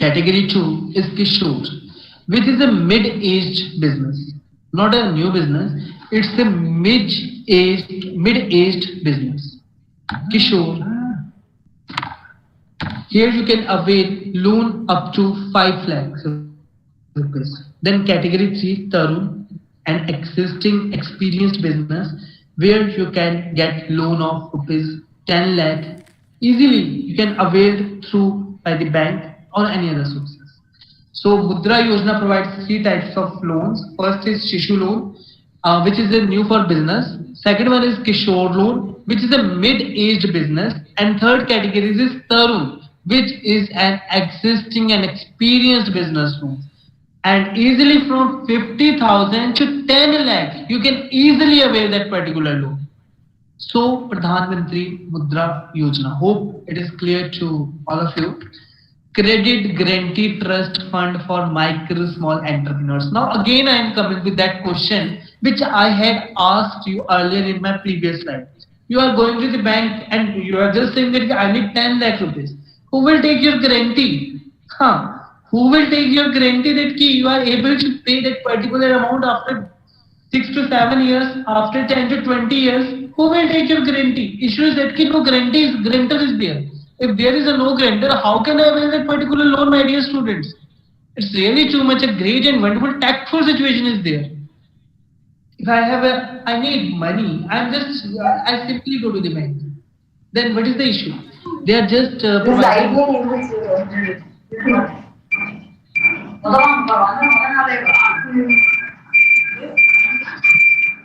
Category 2 is Kishore, which is a mid-aged business, not a new business. It's a mid-aged business. Kishore. Here you can avail loan up to 5 lakhs rupees. Then category 3, Tarun, an existing experienced business where you can get loan of rupees 10 lakh easily. You can avail through by the bank or any other sources. So Mudra Yojna provides 3 types of loans. First is Shishu loan, which is a new for business. Second one is Kishore loan, which is a mid-aged business. And third category is Tarun, which is an existing and experienced business loan. And easily from 50,000 to 10 lakh, you can easily avail that particular loan. So Pradhan Mantri Mudra Yojna. Hope it is clear to all of you. Credit Guarantee Trust Fund for Micro Small Entrepreneurs. Now again I am coming with that question which I had asked you earlier in my previous slide. You are going to the bank and you are just saying that I need 10 lakh rupees. Who will take your guarantee? Who will take your guarantee that you are able to pay that particular amount after 6 to 7 years, after 10 to 20 years? Who will take your guarantee? Issue is that no guarantor is there. If there is a no guarantor, how can I avail that particular loan, my dear students? It's really too much a great and wonderful tactful situation is there. If I need money, I simply go to the bank. Then what is the issue? They are just providing.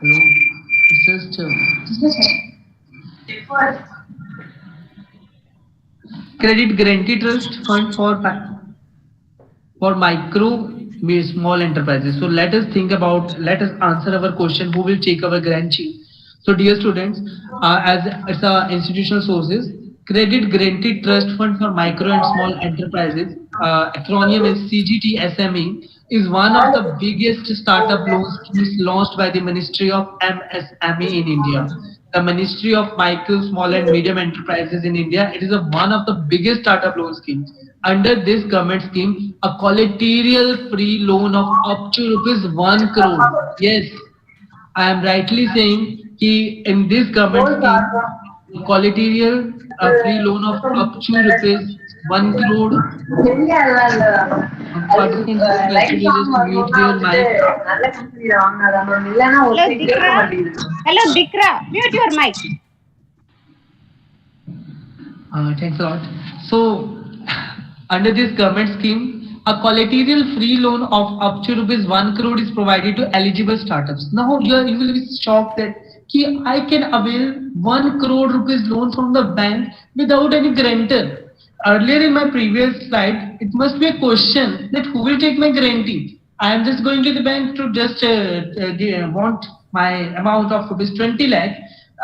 Hello, it's just credit guarantee trust fund for micro small enterprises. So let us answer our question, who will take our guarantee. So dear students, as it's a institutional sources, credit guarantee trust fund for micro and small enterprises, acronym is CGT SME, is one of the biggest startup loan schemes launched by the Ministry of MSME in India. The Ministry of Micro, Small and Medium Enterprises in India. It is one of the biggest startup loan schemes. Under this government scheme, a collateral free loan of up to rupees 1 crore. Yes, I am rightly saying in this government scheme, collateral free loan of up to rupees 1 crore. Participants requested to just mute their mic. Hello, Dikra. Mute your mic. Thanks a lot. So, under this government scheme, a collateral free loan of up to rupees 1 crore is provided to eligible startups. Now, you will be shocked that I can avail 1 crore rupees loan from the bank without any guarantor. Earlier in my previous slide, it must be a question that who will take my guarantee. I am just going to the bank to just want my amount of rupees 20 lakh.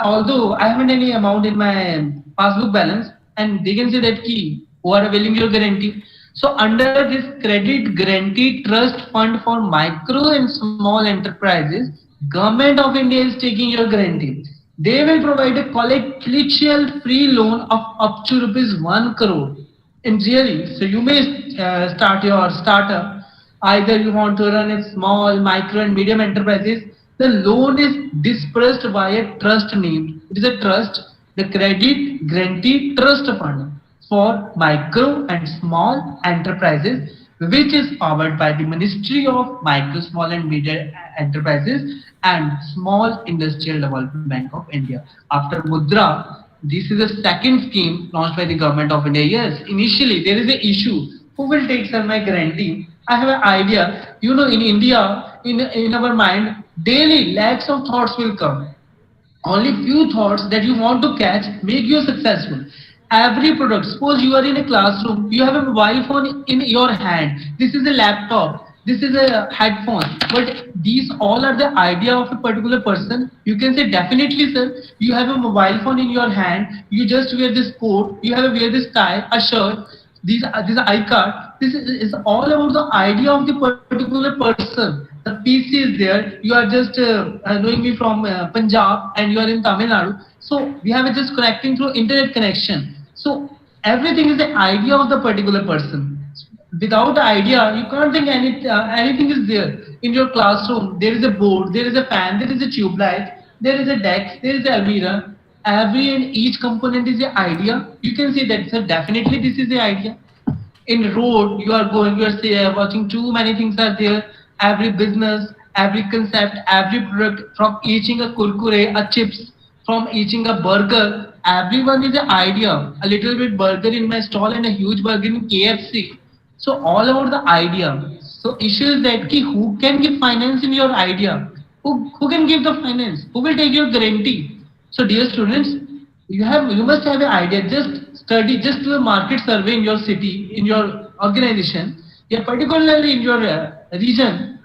Although I haven't any amount in my passbook balance, and they can say that key who are availing your guarantee. So under this credit guarantee trust fund for micro and small enterprises, Government of India is taking your guarantee. They will provide a collateral free loan of up to rupees 1 crore. In theory, so you may start your startup. Either you want to run a small, micro and medium enterprises. The loan is dispersed by a trust name. It is a trust, the Credit Guarantee Trust Fund for micro and small enterprises, which is powered by the Ministry of Micro, Small and Medium Enterprises and Small Industrial Development Bank of India. After Mudra, this is the second scheme launched by the Government of India. Yes, initially there is an issue. Who will take my guarantee? I have an idea. You know, in India, in our mind, daily lakhs of thoughts will come. Only few thoughts that you want to catch make you successful. Every product, suppose you are in a classroom, you have a mobile phone in your hand, this is a laptop, this is a headphone, but these all are the idea of a particular person. You can say definitely sir, you have a mobile phone in your hand, you just wear this coat, you have to wear this tie, a shirt, this iCard, this is all about the idea of the particular person. The PC is there, you are just knowing me from Punjab and you are in Tamil Nadu, so we have it just connecting through internet connection. So everything is the idea of the particular person. Without the idea, you can't think anything is there. In your classroom, there is a board, there is a fan, there is a tube light, there is a desk, there is a almirah. Every and each component is the idea. You can say that, sir, definitely this is the idea. In road, you are going, you are watching too many things are there. Every business, every concept, every product, from eating a kurkure, a chips, from eating a burger, everyone is an idea. A little bit burger in my stall and a huge burger in KFC. So all about the idea. So issue is that who can give finance in your idea? Who can give the finance? Who will take your guarantee? So dear students, you must have an idea. Just study, just do a market survey in your city, in your organization, yeah, particularly in your region.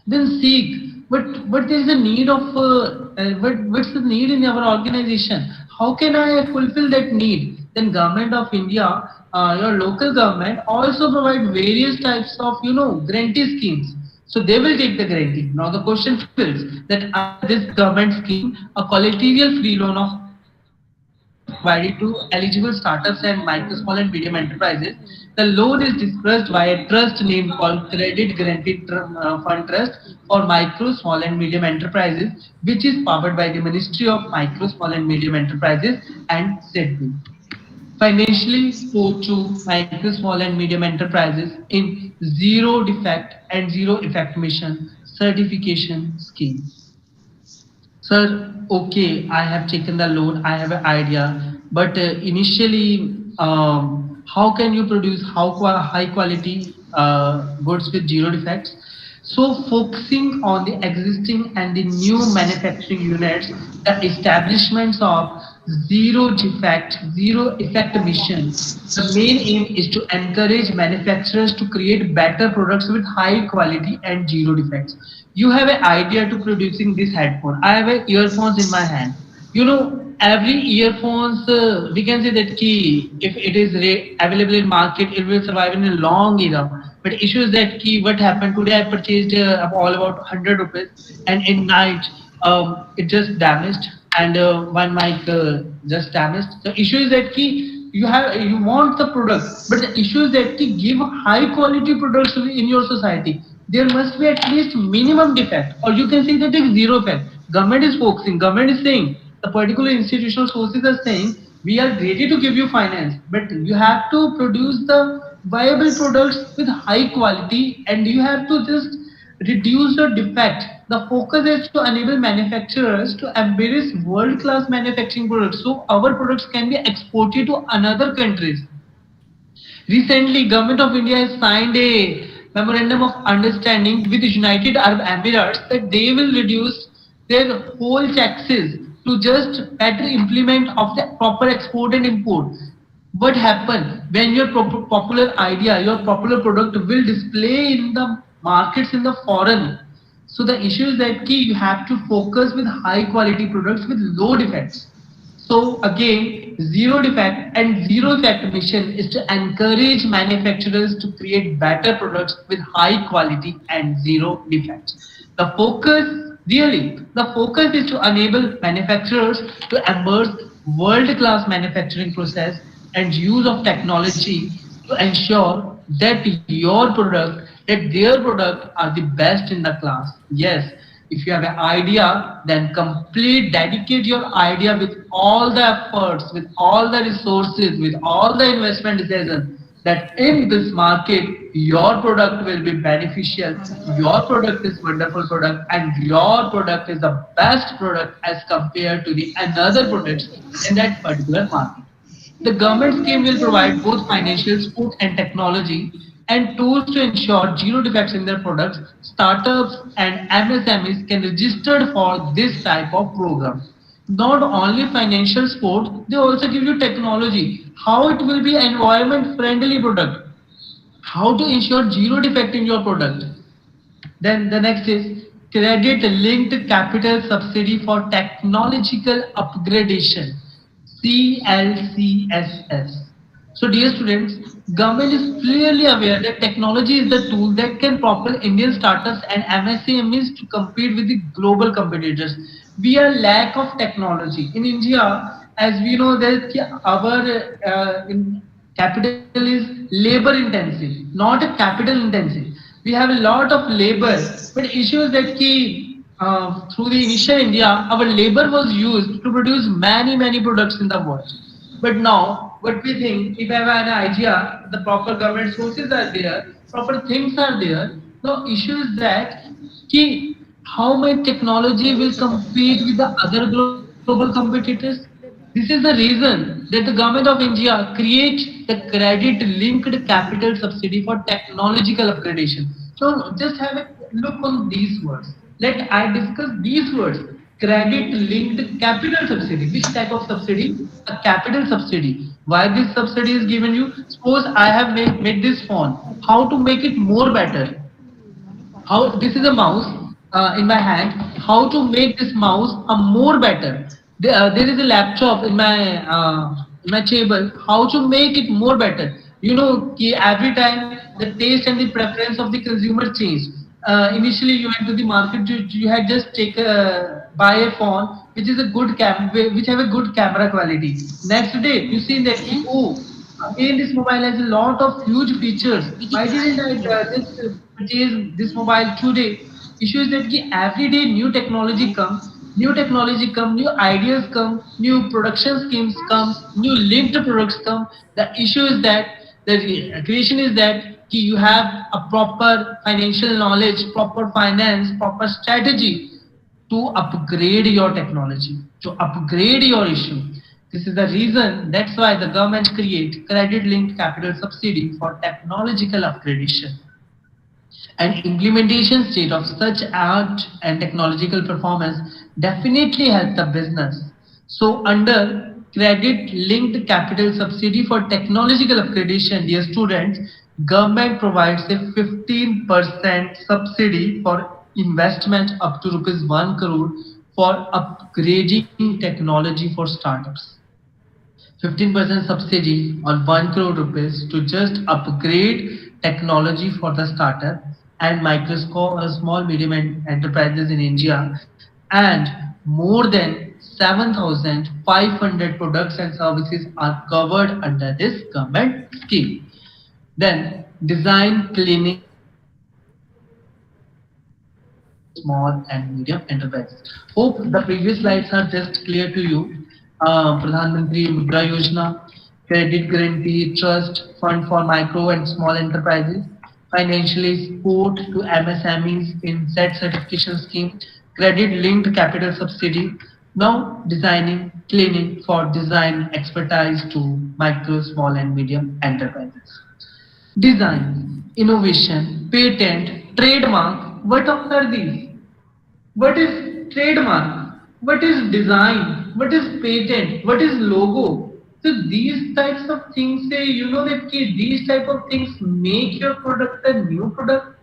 Then seek what is the need of what's the need in our organization? How can I fulfill that need? Then Government of India, your local government also provide various types of guarantee schemes. So they will take the guarantee. Now the question is that under this government scheme, a collateral free loan of provided to eligible startups and micro, small and medium enterprises. The loan is disbursed by a trust name called Credit Guarantee Fund Trust for micro, small and medium enterprises, which is powered by the Ministry of Micro, Small and Medium Enterprises and Subsidy. Financially support to micro, small and medium enterprises in zero defect and zero effect mission certification scheme. Sir, okay, I have taken the loan, I have an idea, but initially, how can you produce high quality goods with zero defects? So focusing on the existing and the new manufacturing units, the establishments of zero effect mission. The main aim is to encourage manufacturers to create better products with high quality and zero defects. You have an idea to producing this headphone. I have a earphones in my hand. You know, every earphones, we can say that key, if it is available in market, it will survive in a long era. But issue is that key, what happened today, I purchased all about 100 rupees, and in night, it just damaged, and one mic just damaged. The issue is that key, you want the product, but the issue is that key, give high quality products in your society. There must be at least minimum defect, or you can say that it's zero effect. Government is focusing, government is saying, the particular institutional sources are saying, we are ready to give you finance, but you have to produce the viable products with high quality, and you have to just reduce the defect. The focus is to enable manufacturers to embrace world-class manufacturing products, so our products can be exported to another countries. Recently, Government of India has signed a memorandum of understanding with the United Arab Emirates that they will reduce their whole taxes to just better implement of the proper export and import. What happen when your popular idea, your popular product will display in the markets in the foreign? So the issue is that key, you have to focus with high quality products with low defects. So again, zero defect and zero effect mission is to encourage manufacturers to create better products with high quality and zero defects. The focus, really, the focus is to enable manufacturers to embrace world-class manufacturing process and use of technology to ensure that their product are the best in the class. Yes, if you have an idea, then dedicate your idea with all the efforts, with all the resources, with all the investment decisions, that in this market, your product will be beneficial, your product is wonderful product, and your product is the best product as compared to the another products in that particular market. The government scheme will provide both financial support and technology and tools to ensure zero defects in their products. Startups and MSMEs can register for this type of program. Not only financial support, they also give you technology, how it will be environment friendly product, how to ensure zero defect in your product. Then the next is credit linked capital subsidy for technological upgradation, CLCSS. So dear students, government is clearly aware that technology is the tool that can propel Indian startups and MSMEs to compete with the global competitors. We are lack of technology in India, as we know that our capital is labor intensive, not a capital intensive. We have a lot of labor, but issue is that through the initial India, our labor was used to produce many products in the world. But now, what we think, if I have an idea, the proper government sources are there, proper things are there. The issue is that how my technology will compete with the other global competitors. This is the reason that the government of India create the credit linked capital subsidy for technological upgradation. So just have a look on these words. Let I discuss these words. Credit linked capital subsidy. Which type of subsidy? A capital subsidy. Why this subsidy is given you? Suppose I have made this phone. How to make it more better? How this is a mouse in my hand, how to make this mouse a more better. There is a laptop in my table, how to make it more better. You know, every time the taste and the preference of the consumer change. Initially you went to the market, you had just take buy a phone which is a good which have a good camera quality. Next day you see that oh, again, this mobile has a lot of huge features. Why didn't I just purchase this mobile today? Issue is that every day new technology come, new ideas come, new production schemes come, new linked products come. The issue is that the creation is that you have a proper financial knowledge, proper finance, proper strategy to upgrade your technology, to upgrade your issue. This is the reason, that's why the government create credit-linked capital subsidy for technological upgradation and implementation state of such art and technological performance definitely help the business. So under credit linked capital subsidy for technological upgradation, dear students, government provides a 15% subsidy for investment up to rupees 1 crore for upgrading technology for startups. 15% subsidy on 1 crore rupees to just upgrade technology for the startup and small medium enterprises in India, and more than 7,500 products and services are covered under this government scheme. Then design clinic small and medium enterprises. Hope the previous slides are just clear to you. Pradhan Mantri Mudra Yojna, Credit Guarantee Trust Fund for Micro and Small Enterprises, financially support to MSMEs in set certification scheme, credit linked capital subsidy. Now designing clinic for design expertise to micro, small and medium enterprises. Design, innovation, patent, trademark. What are these? What is trademark? What is design? What is patent? What is logo? So these types of things say, you know that these type of things make your product a new product,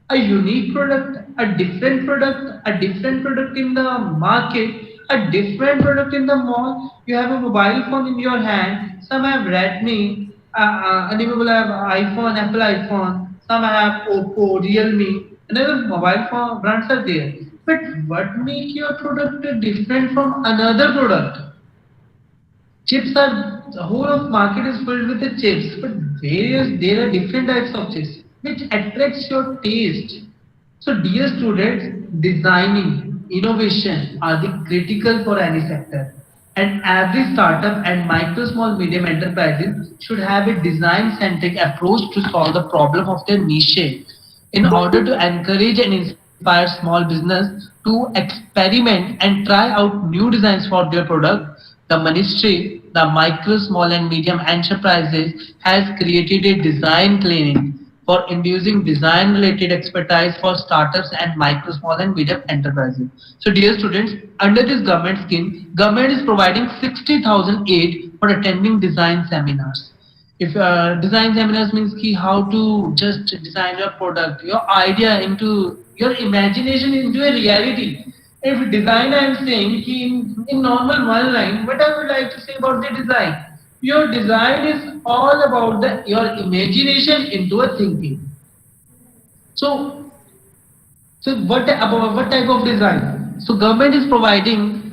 a unique product, a different product in the market, a different product in the mall. You have a mobile phone in your hand. Some have Redmi, and people have iPhone, Apple iPhone. Some have Oppo, Realme, and other mobile phone brands are there. But what makes your product different from another product? Chips are, the whole of market is filled with the chips, but there are different types of chips which attracts your taste. So dear students, designing, innovation are the critical for any sector. And every startup and micro, small, medium enterprises should have a design-centric approach to solve the problem of their niche. In order to encourage and inspire small business to experiment and try out new designs for their product, the ministry, the micro, small and medium enterprises has created a design clinic for inducing design related expertise for startups and micro, small and medium enterprises. So dear students, under this government scheme, government is providing 60,000 aid for attending design seminars. If design seminars means how to just design your product, your idea into your imagination into a reality. If design, I am saying in normal one line, what I would like to say about the design. Your design is all about your imagination into a thinking. So what type of design? So government is providing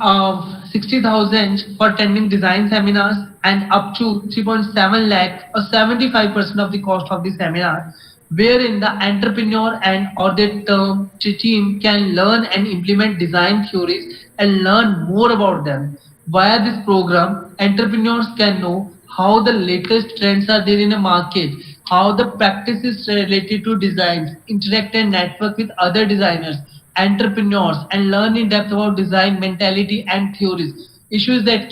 60,000 for attending design seminars and up to 3.7 lakh or 75% of the cost of the seminar, wherein the entrepreneur and or their team can learn and implement design theories and learn more about them. Via this program, entrepreneurs can know how the latest trends are there in the market, how the practices related to designs, interact and network with other designers, entrepreneurs, and learn in depth about design mentality and theories. Issues that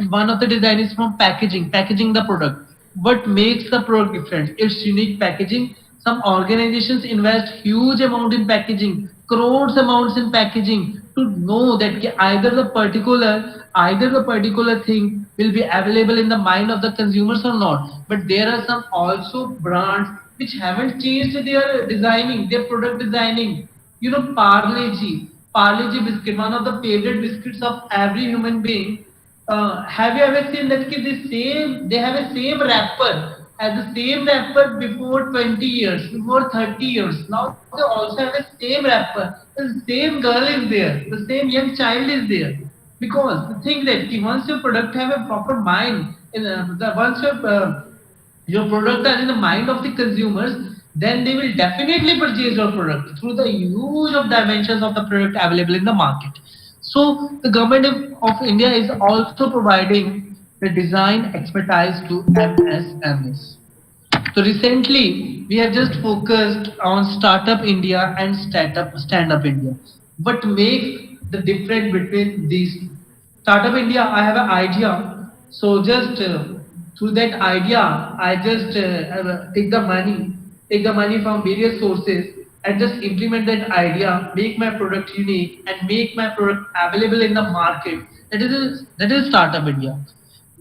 one of the design is from packaging the product. What makes the product different? It's unique packaging. Some organizations invest huge amount in packaging, crores amounts in packaging to know that either the particular thing will be available in the mind of the consumers or not. But there are some also brands which haven't changed their designing, their product designing. You know, Parle-G biscuit, one of the favorite biscuits of every human being. Have you ever seen that they have a same wrapper, has the same wrapper before 20 years, before 30 years. Now they also have the same wrapper. The same girl is there, the same young child is there. Because the thing that once your product have a proper mind, once your product are in the mind of the consumers, then they will definitely purchase your product through the huge of dimensions of the product available in the market. So the government of India is also providing the design expertise to MSMEs. So recently we have just focused on Startup India and Stand Up India. What makes the difference between these? Startup India, I have an idea. So just through that idea, I just take the money from various sources and just implement that idea, make my product unique and make my product available in the market. That is Startup India.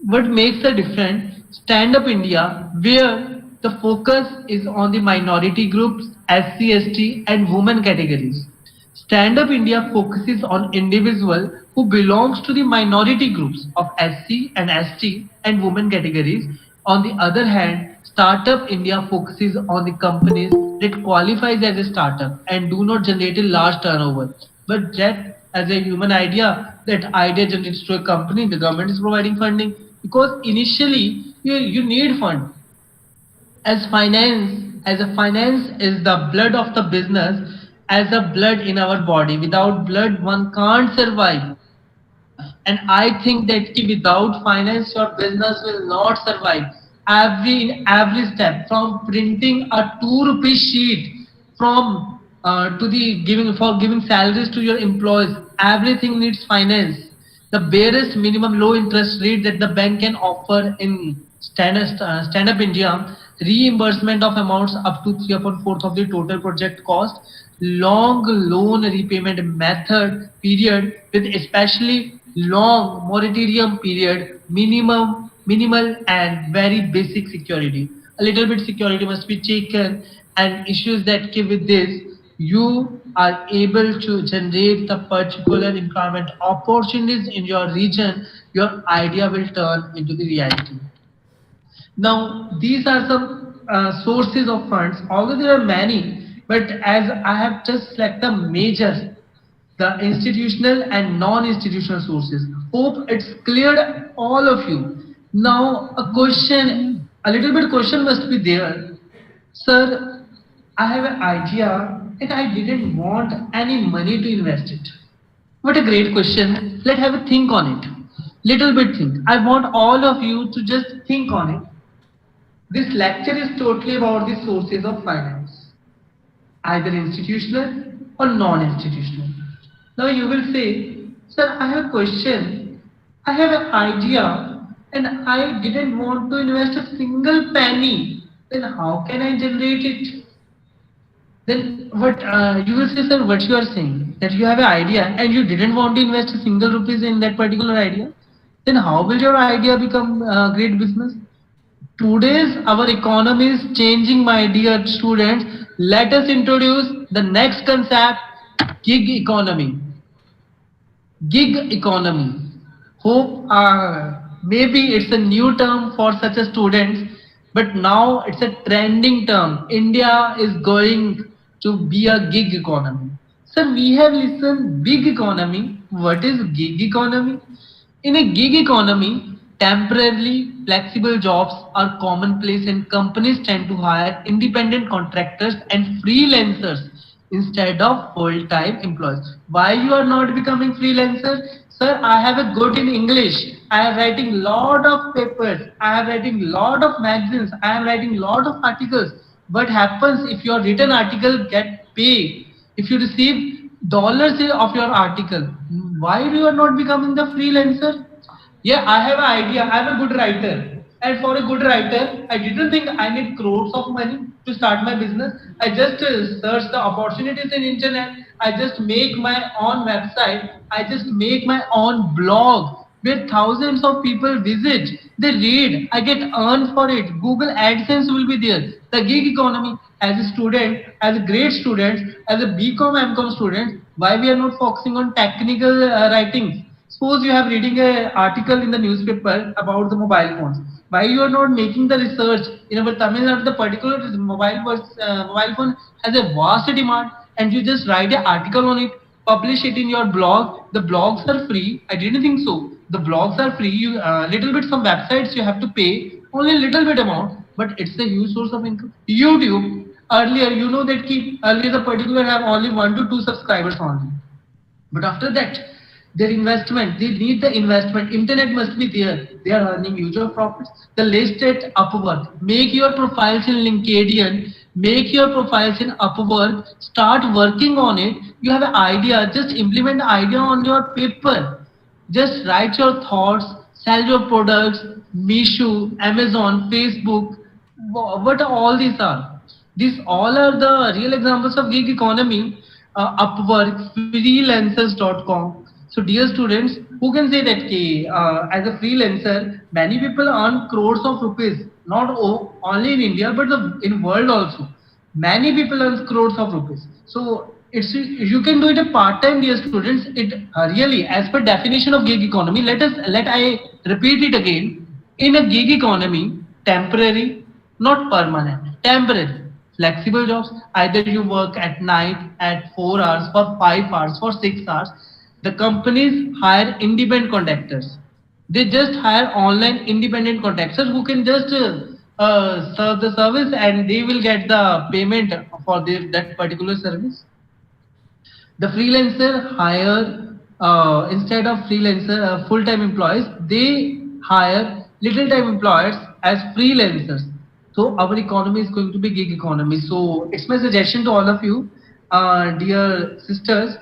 What makes the difference? Stand Up India, where the focus is on the minority groups, SC, ST, and women categories. Stand Up India focuses on individual who belongs to the minority groups of SC and ST and women categories. On the other hand, Startup India focuses on the companies that qualifies as a startup and do not generate a large turnover, but that as a human idea, that idea generates to a company, the government is providing funding because initially you need fund. As a finance is the blood of the business, as a blood in our body. Without blood one can't survive, and I think that without finance your business will not survive. Every step, from printing a 2 rupee sheet, from to the giving salaries to your employees, everything needs finance. The barest minimum low interest rate that the bank can offer in Stand Up India, reimbursement of amounts up to 3/4 of the total project cost, long loan repayment method period with especially long moratorium period, minimal and very basic security. A little bit security must be taken, and issues that came with this, you are able to generate the particular employment opportunities in your region, your idea will turn into the reality. Now, these are some sources of funds, although there are many, but as I have just selected the major, the institutional and non-institutional sources. Hope it's cleared all of you. Now, a little bit question must be there. Sir, I have an idea and I didn't want any money to invest it. What a great question. Let's have a think on it. Little bit think. I want all of you to just think on it. This lecture is totally about the sources of finance, either institutional or non-institutional. Now you will say, sir, I have a question. I have an idea and I didn't want to invest a single penny. Then how can I generate it? Then what you will say, sir, what you are saying, that you have an idea and you didn't want to invest a single rupees in that particular idea. Then how will your idea become great business? Today's our economy is changing, my dear students. Let us introduce the next concept, gig economy. Gig economy. Hope maybe it's a new term for such a students, but now it's a trending term. India is going to be a gig economy. So we have listened big economy. What is gig economy? In a gig economy, temporarily flexible jobs are commonplace and companies tend to hire independent contractors and freelancers instead of full-time employees. Why you are not becoming freelancer? Sir, I have a good in English. I am writing lot of papers. I am writing lot of magazines. I am writing lot of articles. What happens if your written article get paid? If you receive dollars of your article, why you are not becoming the freelancer? Yeah, I have an idea. I am a good writer. And for a good writer, I didn't think I need crores of money to start my business. I just search the opportunities in internet. I just make my own website. I just make my own blog where thousands of people visit. They read. I get earned for it. Google AdSense will be there. The gig economy, as a student, as a great student, as a BCom, MCom student, why we are not focusing on technical writings? Suppose you have reading an article in the newspaper about the mobile phones. Why you are not making the research? In our Tamil Nadu, the particular mobile phone has a vast demand, and you just write an article on it, publish it in your blog. The blogs are free. I didn't think so. The blogs are free. You little bit some websites you have to pay only a little bit amount, but it's a huge source of income. YouTube earlier, you know that earlier the particular have only 1 to 2 subscribers only, but after that their investment, they need the investment. Internet must be there. They are earning huge of profits. The listed Upwork. Make your profiles in LinkedIn Make your profiles in Upwork, start working on it. You have an idea, just implement the idea on your paper. Just write your thoughts, sell your products, Mishu, Amazon, Facebook, what all these are. These all are the real examples of gig economy. Upwork, freelancers.com. So dear students, who can say that as a freelancer, many people earn crores of rupees, not only in India, but in world also. Many people earn crores of rupees. So you can do it a part time, dear students. It really, as per definition of gig economy, let I repeat it again. In a gig economy, temporary, not permanent, temporary, flexible jobs. Either you work at night at 4 hours, for 5 hours, for 6 hours. The companies hire independent contractors. They just hire online independent contractors who can just serve the service, and they will get the payment for that particular service. The freelancer hire, instead of freelancer full-time employees, they hire little time employers as freelancers. So our economy is going to be gig economy. So it's my suggestion to all of you, dear sisters,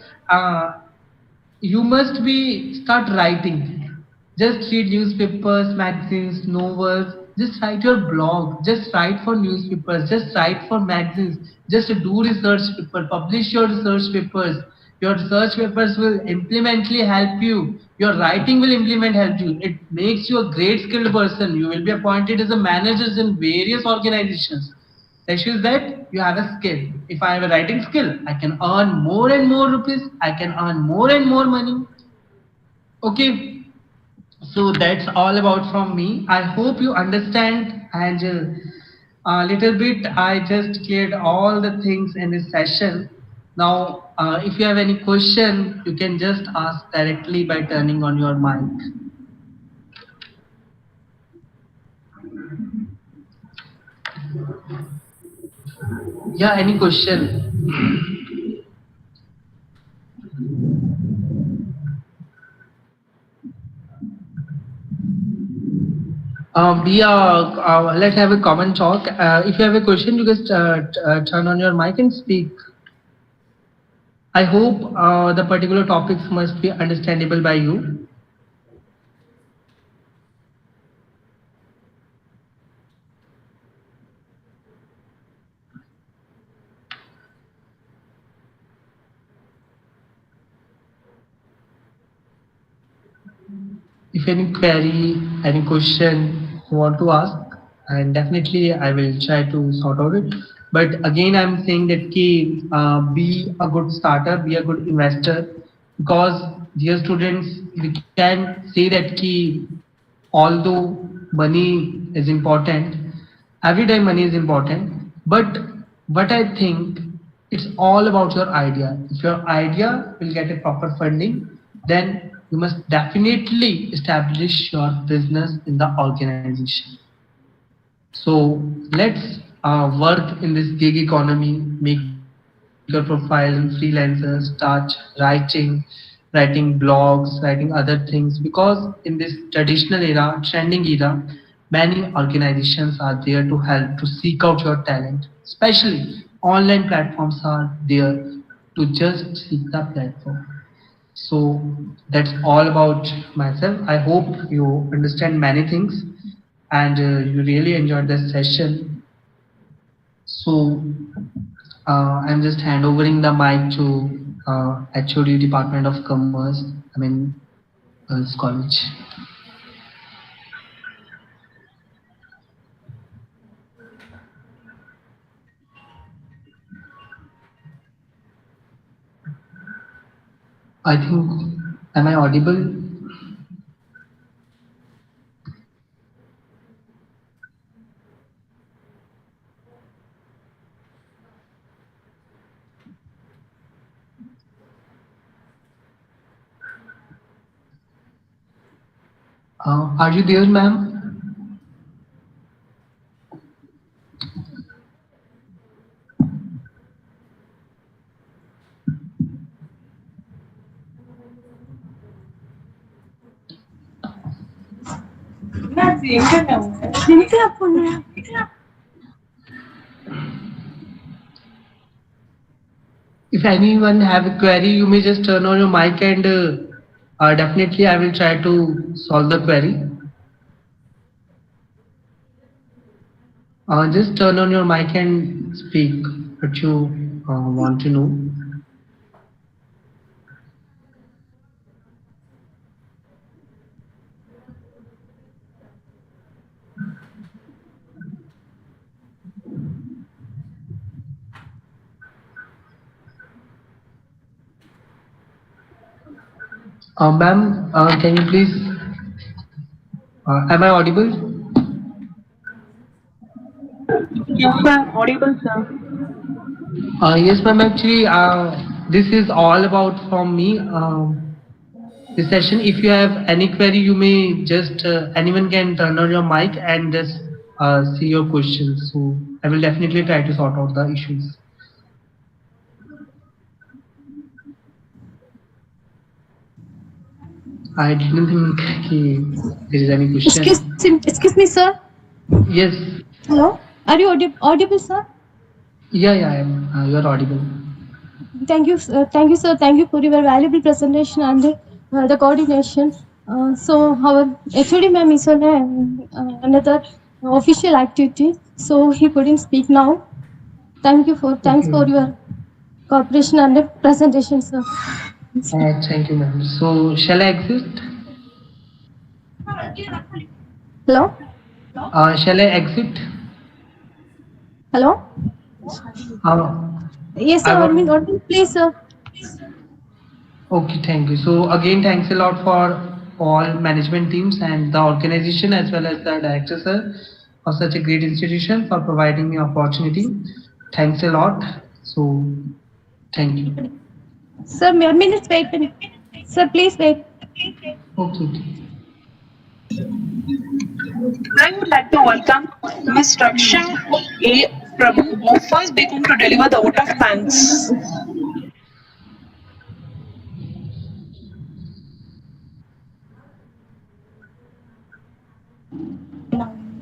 you must be start writing. Just read newspapers, magazines, novels. Just write your blog. Just write for newspapers. Just write for magazines. Just do research paper. Publish your research papers. Your research papers will implementally help you. Your writing will implement help you. It makes you a great skilled person. You will be appointed as a manager in various organizations. The issue is that you have a skill. If I have a writing skill, I can earn more and more rupees. I can earn more and more money. Okay, so that's all about from me. I hope you understand, and a little bit I just cleared all the things in this session. Now, if you have any question, you can just ask directly by turning on your mic. Yeah, any question? Let's have a common talk. If you have a question, you just turn on your mic and speak. I hope the particular topics must be understandable by you. If any query, any question you want to ask, and definitely I will try to sort out it. But again, I'm saying that be a good starter, be a good investor, because dear students, we can say that although money is important, every time money is important, but what I think, it's all about your idea. If your idea will get a proper funding, then you must definitely establish your business in the organization. So let's work in this gig economy, make your profile in freelancers, start writing blogs, writing other things, because in this traditional era, trending era, many organizations are there to help to seek out your talent. Especially online platforms are there to just seek the platform. So that's all about myself. I hope you understand many things, and you really enjoyed this session. So I'm just handovering the mic to HOD Department of Commerce, I mean Girls College. I think, am I audible? Are you there, ma'am? If anyone have a query, you may just turn on your mic and definitely I will try to solve the query. Just turn on your mic and speak what you want to know. Ma'am, can you please, am I audible? Yes, ma'am. Audible, sir. Yes, ma'am. Actually, this is all about from me. This session. If you have any query, you may just anyone can turn on your mic and just see your questions. So I will definitely try to sort out the issues. I didn't think there is any question. Excuse me, sir. Yes. Hello. Are you audible, sir? Yeah, yeah. I am. You are audible. Thank you, thank you, sir. Thank you for your valuable presentation and the coordination. So our HOD ma'am is on another official activity, so he couldn't speak now. Thanks Okay. for your cooperation and the presentation, sir. Thank you, ma'am. So shall I exit? Hello, Shall I exit? hello. Yes, I sir. want. Please, sir. Okay, thank you. So again, thanks a lot for all management teams and the organization as well as the director sir for such a great institution for providing me opportunity. Thanks a lot. So thank you. Sir, minutes wait. Sir, please wait. Okay. Okay. I would like to welcome Ms. Raksha A. Prabhu of First Become to deliver the vote of thanks.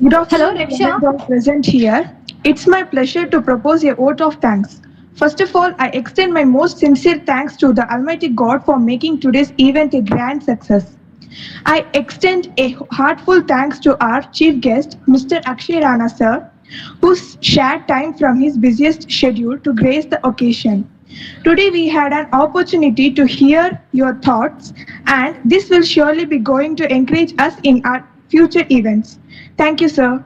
Good Hello, afternoon to one Raksha. and all present here. It's my pleasure to propose a vote of thanks. First of all, I extend my most sincere thanks to the Almighty God for making today's event a grand success. I extend a heartfelt thanks to our chief guest, Mr. Akshay Rana sir, who shared time from his busiest schedule to grace the occasion. Today we had an opportunity to hear your thoughts, and this will surely be going to encourage us in our future events. Thank you, sir.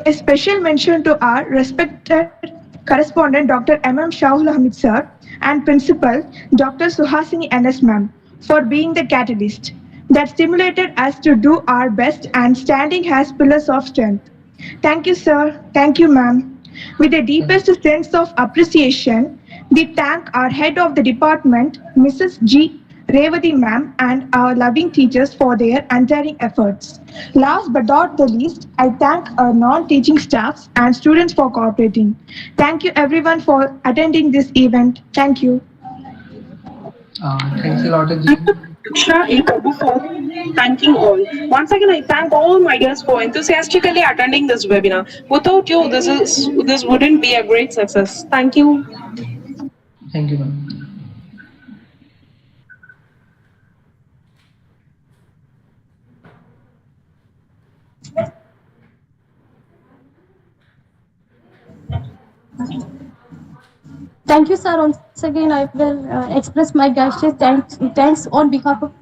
A special mention to our respected correspondent Dr. M. Shahul Hamid sir and principal Dr. Suhasini NS ma'am for being the catalyst that stimulated us to do our best and standing as pillars of strength. Thank you, sir. Thank you, ma'am. With the deepest sense of appreciation, we thank our head of the department, Mrs. G. Revati ma'am, and our loving teachers for their untiring efforts. Last but not the least, I thank our non-teaching staffs and students for cooperating. Thank you everyone for attending this event. Thank you. Thanks a lot, Thank Ajit. you, Raksha A. Prabhu, for thanking all. Once again, I thank all my guests for enthusiastically attending this webinar. Without you, this wouldn't be a great success. Thank you. Thank you, ma'am. Thank you, sir. Once again, I will express my gratitude. Thanks on behalf of.